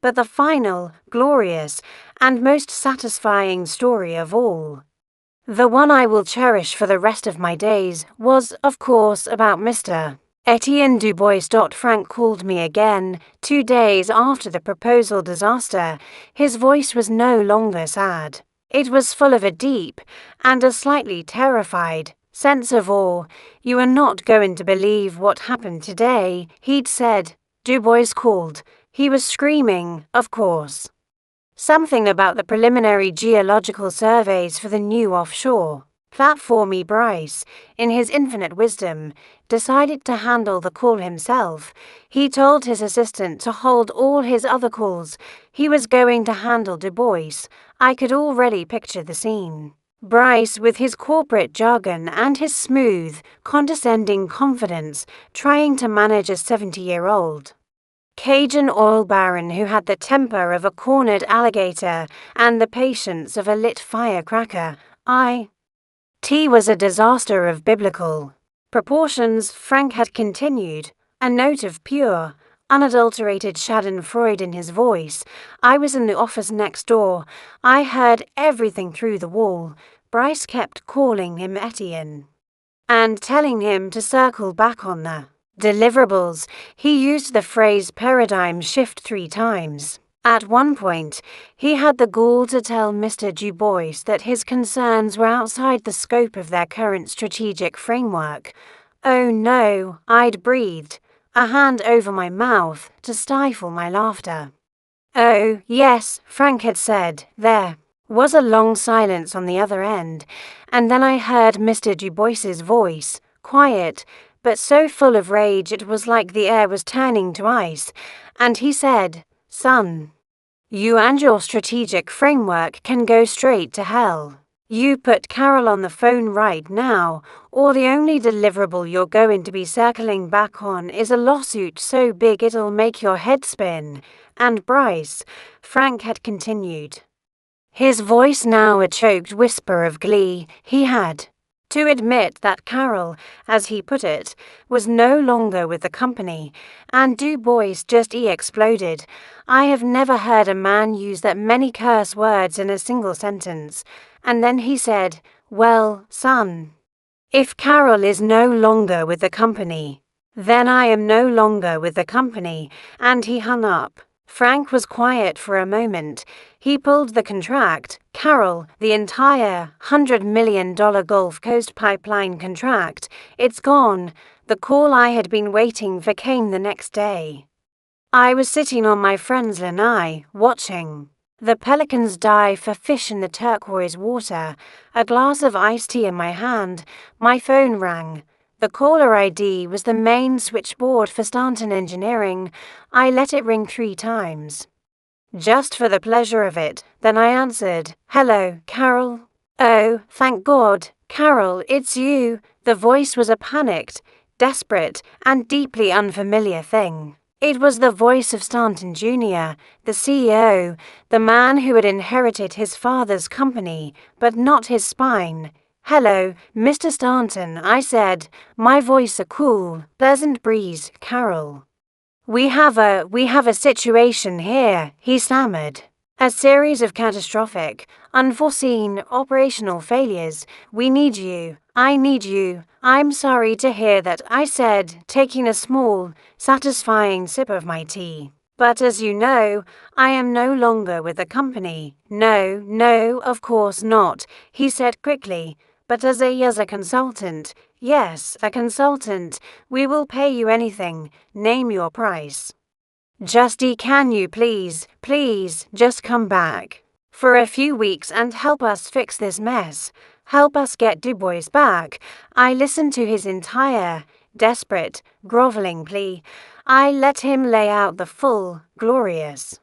But the final, glorious, and most satisfying story of all, the one I will cherish for the rest of my days, was, of course, about Mr. Etienne Dubois. Frank called me again, 2 days after the proposal disaster. His voice was no longer sad. It was full of a deep, and a slightly terrified, sense of awe. You are not going to believe what happened today, he'd said. Dubois called. He was screaming, of course. Something about the preliminary geological surveys for the new offshore platform. Bryce, in his infinite wisdom, decided to handle the call himself. He told his assistant to hold all his other calls. He was going to handle Dubois. I could already picture the scene. Bryce, with his corporate jargon and his smooth, condescending confidence, trying to manage a 70-year-old Cajun oil baron who had the temper of a cornered alligator and the patience of a lit firecracker. It was a disaster of biblical proportions. Frank had continued, a note of pure, unadulterated schadenfreude in his voice. I was in the office next door. I heard everything through the wall. Bryce kept calling him Etienne and telling him to circle back on the deliverables. He used the phrase paradigm shift 3 times. At one point, he had the gall to tell Mr. Dubois that his concerns were outside the scope of their current strategic framework. Oh no, I'd breathed, a hand over my mouth to stifle my laughter. Oh, yes, Frank had said. There was a long silence on the other end, and then I heard Mr. Dubois's voice, quiet, but so full of rage it was like the air was turning to ice, and he said, "Son, you and your strategic framework can go straight to hell. You put Carol on the phone right now, or the only deliverable you're going to be circling back on is a lawsuit so big it'll make your head spin." And Bryce, Frank had continued, his voice now a choked whisper of glee, he had to admit that Carol, as he put it, was no longer with the company, and Dubois just exploded. I have never heard a man use that many curse words in a single sentence. And then he said, "Well, son, if Carol is no longer with the company, then I am no longer with the company," and he hung up. Frank was quiet for a moment. He pulled the contract. Carol, the entire $100 million Gulf Coast pipeline contract. It's gone. The call I had been waiting for came the next day. I was sitting on my friend's lanai, watching the pelicans dive for fish in the turquoise water, a glass of iced tea in my hand. My phone rang. The caller ID was the main switchboard for Stanton Engineering. I let it ring 3 times. Just for the pleasure of it, then I answered, "Hello, Carol." "Oh, thank God, Carol, it's you." The voice was a panicked, desperate, and deeply unfamiliar thing. It was the voice of Stanton Jr., the CEO, the man who had inherited his father's company, but not his spine. "Hello, Mr. Stanton," I said, my voice a cool, pleasant breeze. "Carol. We have a situation here," he stammered. "A series of catastrophic, unforeseen operational failures. We need you. I need you." "I'm sorry to hear that," I said, taking a small, satisfying sip of my tea. "But as you know, I am no longer with the company." No, of course not," he said quickly. "But as a consultant." "Yes, a consultant. We will pay you anything. Name your price." Can you please, just come back for a few weeks and help us fix this mess. Help us get Du Bois back." I listened to his entire, desperate, groveling plea. I let him lay out the full, glorious,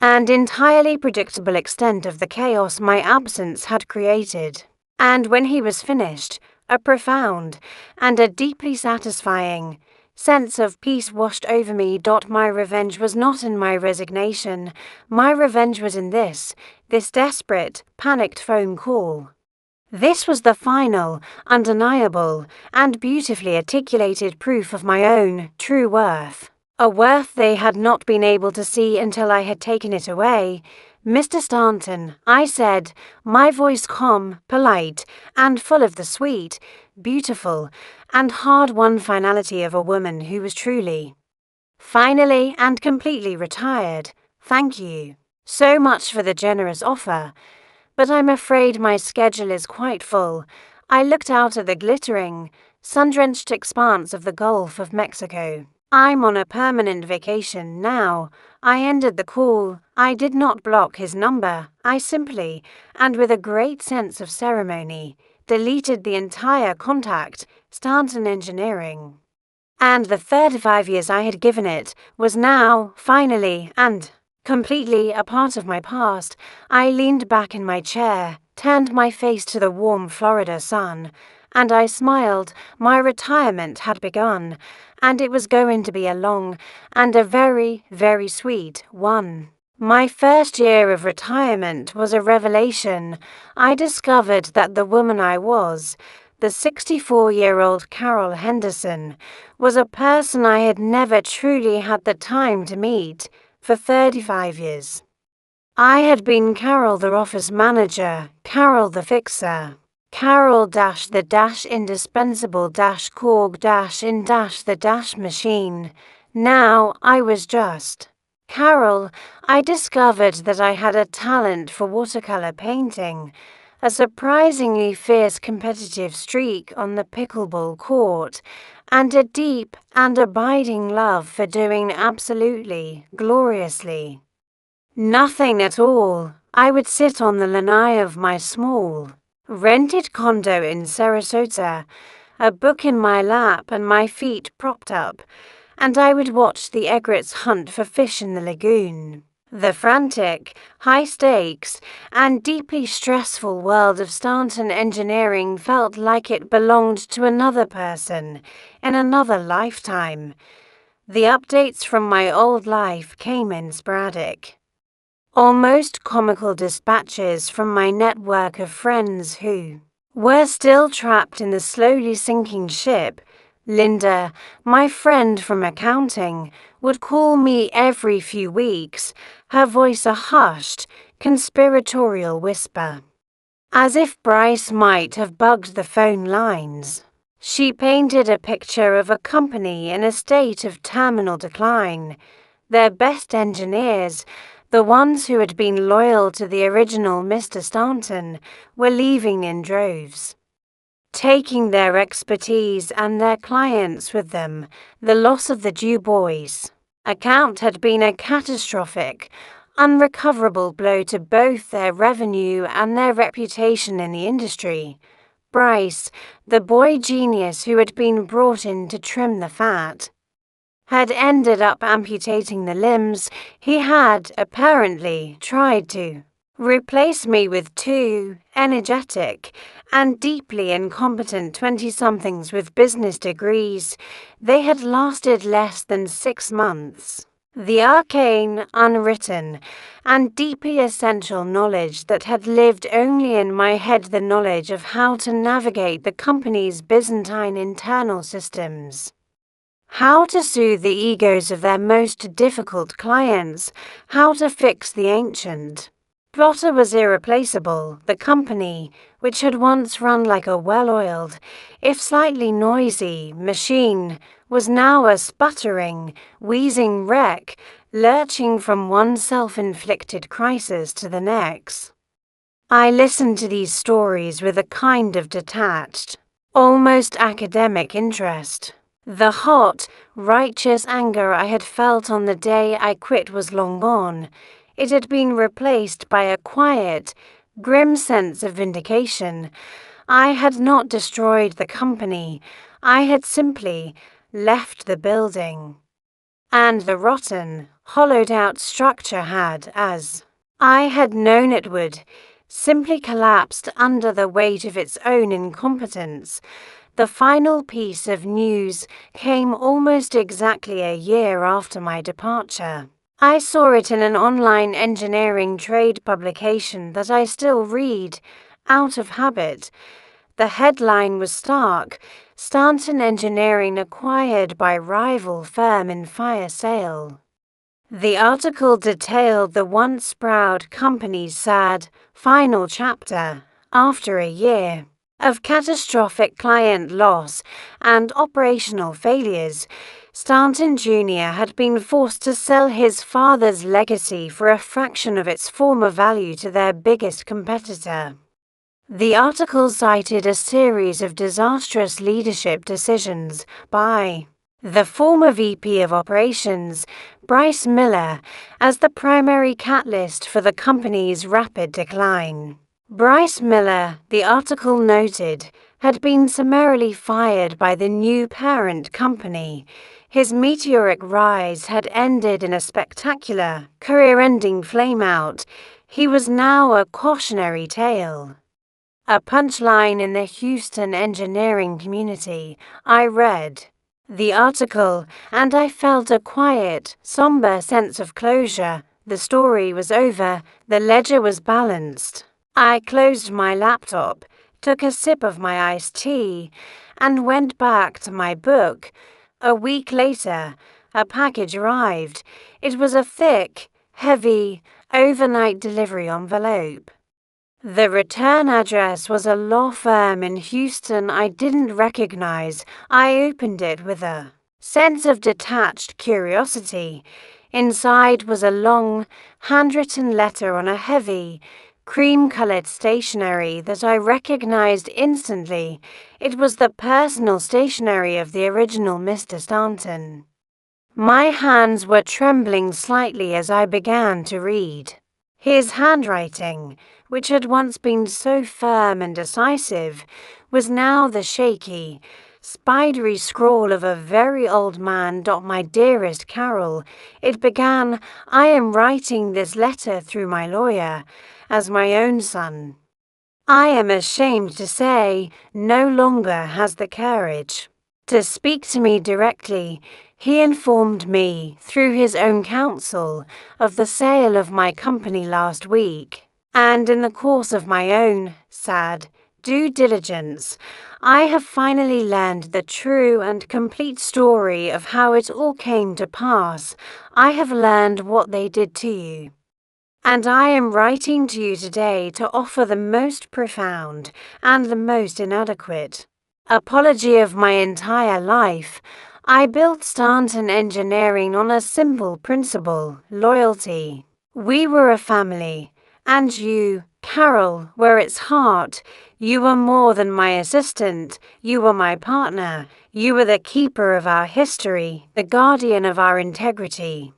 and entirely predictable extent of the chaos my absence had created. And when he was finished, a profound and a deeply satisfying sense of peace washed over me. My revenge was not in my resignation. My revenge was in this desperate, panicked phone call. This was the final, undeniable, and beautifully articulated proof of my own true worth. A worth they had not been able to see until I had taken it away. "Mr. Stanton," I said, my voice calm, polite, and full of the sweet, beautiful, and hard-won finality of a woman who was truly, finally and completely retired. "Thank you so much for the generous offer, but I'm afraid my schedule is quite full." I looked out at the glittering, sun-drenched expanse of the Gulf of Mexico. "I'm on a permanent vacation now." I ended the call. I did not block his number. I simply, and with a great sense of ceremony, deleted the entire contact, Stanton Engineering. And the 35 years I had given it was now, finally, and completely a part of my past. I leaned back in my chair, turned my face to the warm Florida sun, and I smiled. My retirement had begun, and it was going to be a long and a very, very sweet one. My first year of retirement was a revelation. I discovered that the woman I was, the 64-year-old Carol Henderson, was a person I had never truly had the time to meet for 35 years. I had been Carol the office manager, Carol the fixer, Carol the indispensable cog in the machine. Now I was just Carol. I discovered that I had a talent for watercolor painting, a surprisingly fierce competitive streak on the pickleball court, and a deep and abiding love for doing absolutely, gloriously nothing at all. I would sit on the lanai of my small, rented condo in Sarasota, a book in my lap and my feet propped up, and I would watch the egrets hunt for fish in the lagoon. The frantic, high-stakes, and deeply stressful world of Stanton Engineering felt like it belonged to another person, in another lifetime. The updates from my old life came in sporadic, almost comical dispatches from my network of friends who were still trapped in the slowly sinking ship. Linda, my friend from accounting, would call me every few weeks, her voice a hushed, conspiratorial whisper, as if Bryce might have bugged the phone lines. She painted a picture of a company in a state of terminal decline. Their best engineers, the ones who had been loyal to the original Mr. Stanton, were leaving in droves, taking their expertise and their clients with them. The loss of the Du Bois account had been a catastrophic, unrecoverable blow to both their revenue and their reputation in the industry. Bryce, the boy genius who had been brought in to trim the fat, had ended up amputating the limbs. He had, apparently, tried to replace me with two energetic and deeply incompetent 20-somethings with business degrees. They had lasted less than 6 months. The arcane, unwritten, and deeply essential knowledge that had lived only in my head, the knowledge of how to navigate the company's Byzantine internal systems, how to soothe the egos of their most difficult clients, how to fix the ancient plotter was irreplaceable. The company, which had once run like a well-oiled, if slightly noisy, machine, was now a sputtering, wheezing wreck, lurching from one self-inflicted crisis to the next. I listened to these stories with a kind of detached, almost academic interest. The hot, righteous anger I had felt on the day I quit was long gone. It had been replaced by a quiet, grim sense of vindication. I had not destroyed the company. I had simply left the building. And the rotten, hollowed-out structure had, as I had known it would, simply collapsed under the weight of its own incompetence. The final piece of news came almost exactly a year after my departure. I saw it in an online engineering trade publication that I still read, out of habit. The headline was stark: Stanton Engineering acquired by rival firm in fire sale. The article detailed the once proud company's sad, final chapter, after a year of catastrophic client loss and operational failures. Stanton Jr. had been forced to sell his father's legacy for a fraction of its former value to their biggest competitor. The article cited a series of disastrous leadership decisions by the former VP of Operations, Bryce Miller, as the primary catalyst for the company's rapid decline. Bryce Miller, the article noted, had been summarily fired by the new parent company. His meteoric rise had ended in a spectacular, career-ending flameout. He was now a cautionary tale, a punchline in the Houston engineering community. I read the article, and I felt a quiet, somber sense of closure. The story was over. The ledger was balanced. I closed my laptop, took a sip of my iced tea, and went back to my book. A week later, a package arrived. It was a thick, heavy, overnight delivery envelope. The return address was a law firm in Houston I didn't recognize. I opened it with a sense of detached curiosity. Inside was a long, handwritten letter on a heavy, cream-colored stationery that I recognized instantly. It was the personal stationery of the original Mr. Stanton. My hands were trembling slightly as I began to read. His handwriting, which had once been so firm and decisive, was now the shaky, spidery scrawl of a very old man. My dearest Carol, it began, I am writing this letter through my lawyer, as my own son. I am ashamed to say, no longer has the courage to speak to me directly. He informed me, through his own counsel, of the sale of my company last week, and in the course of my own sad due diligence, I have finally learned the true and complete story of how it all came to pass. I have learned what they did to you. And I am writing to you today to offer the most profound and the most inadequate apology of my entire life. I built Stanton Engineering on a simple principle: loyalty. We were a family, and you, Carol, were its heart. You were more than my assistant. You were my partner. You were the keeper of our history, the guardian of our integrity.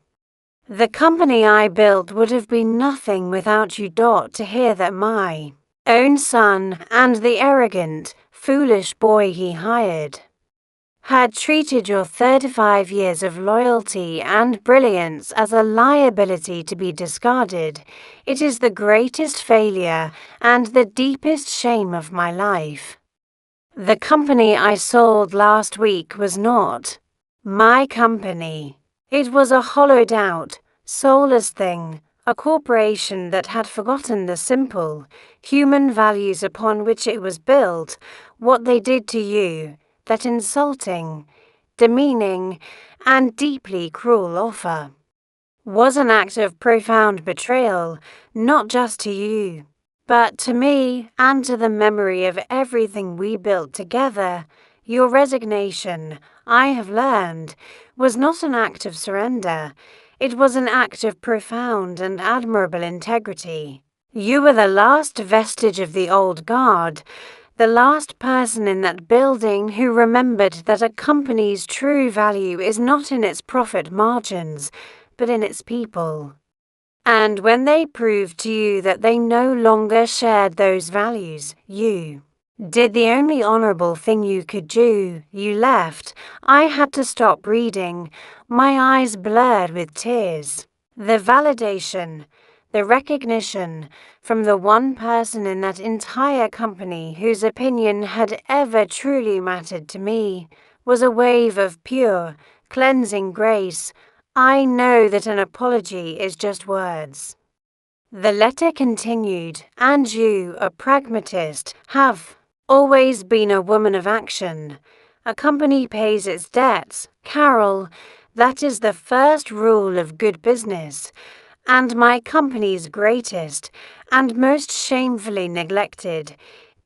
The company I built would have been nothing without you. To hear that my own son and the arrogant, foolish boy he hired had treated your 35 years of loyalty and brilliance as a liability to be discarded. It is the greatest failure and the deepest shame of my life. The company I sold last week was not my company. It was a hollowed out, soulless thing, a corporation that had forgotten the simple, human values upon which it was built. What they did to you, that insulting, demeaning, and deeply cruel offer, was an act of profound betrayal, not just to you, but to me and to the memory of everything we built together. Your resignation, I have learned, was not an act of surrender. It was an act of profound and admirable integrity. You were the last vestige of the old guard, the last person in that building who remembered that a company's true value is not in its profit margins, but in its people. And when they proved to you that they no longer shared those values, you did the only honorable thing you could do. You left. I had to stop reading, my eyes blurred with tears. The validation, the recognition from the one person in that entire company whose opinion had ever truly mattered to me was a wave of pure, cleansing grace. I know that an apology is just words. The letter continued, and you, a pragmatist, have always been a woman of action. A company pays its debts, Carol. That is the first rule of good business. And my company's greatest and most shamefully neglected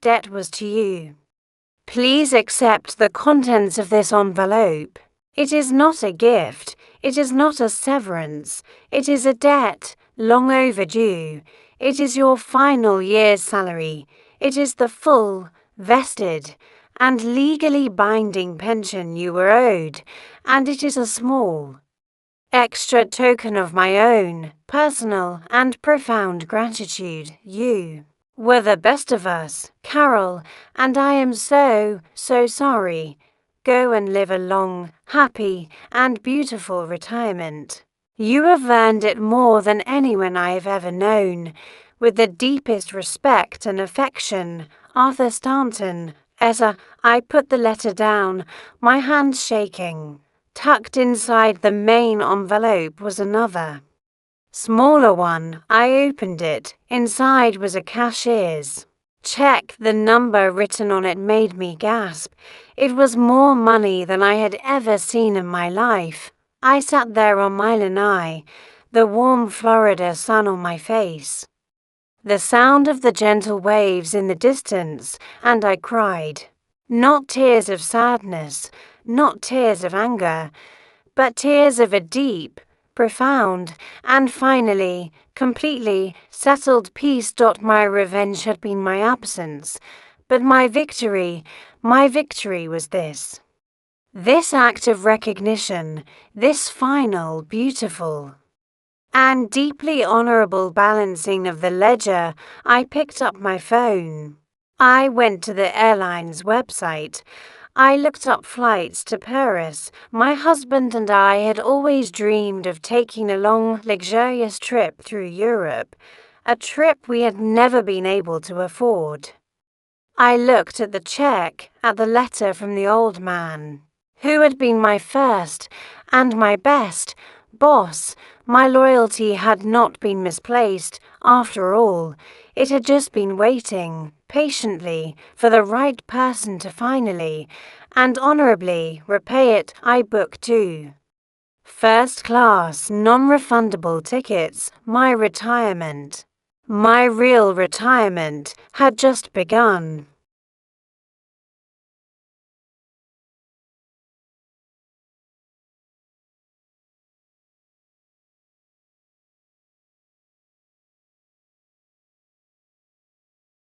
debt was to you. Please accept the contents of this envelope. It is not a gift. It is not a severance. It is a debt, long overdue. It is your final year's salary. It is the full, vested, and legally binding pension you were owed, and it is a small, extra token of my own, personal and profound gratitude. You were the best of us, Carol, and I am so sorry. Go and live a long, happy, and beautiful retirement. You have earned it more than anyone I have ever known. With the deepest respect and affection, Arthur Stanton. I put the letter down, my hands shaking. Tucked inside the main envelope was another, smaller one. I opened it. Inside was a cashier's check. The number written on it made me gasp. It was more money than I had ever seen in my life. I sat there on my lanai, the warm Florida sun on my face, the sound of the gentle waves in the distance, and I cried. Not tears of sadness, not tears of anger, but tears of a deep, profound, and finally, completely settled peace. My revenge had been my absence, but my victory was this. This act of recognition, this final, beautiful, and deeply honorable balancing of the ledger. I picked up my phone. I went to the airline's website. I looked up flights to Paris. My husband and I had always dreamed of taking a long, luxurious trip through Europe, a trip we had never been able to afford. I looked at the check, at the letter from the old man, who had been my first and my best boss. My loyalty had not been misplaced. After all, it had just been waiting patiently for the right person to finally and honorably repay it. I booked 2 first-class, non-refundable tickets. My retirement, my real retirement, had just begun.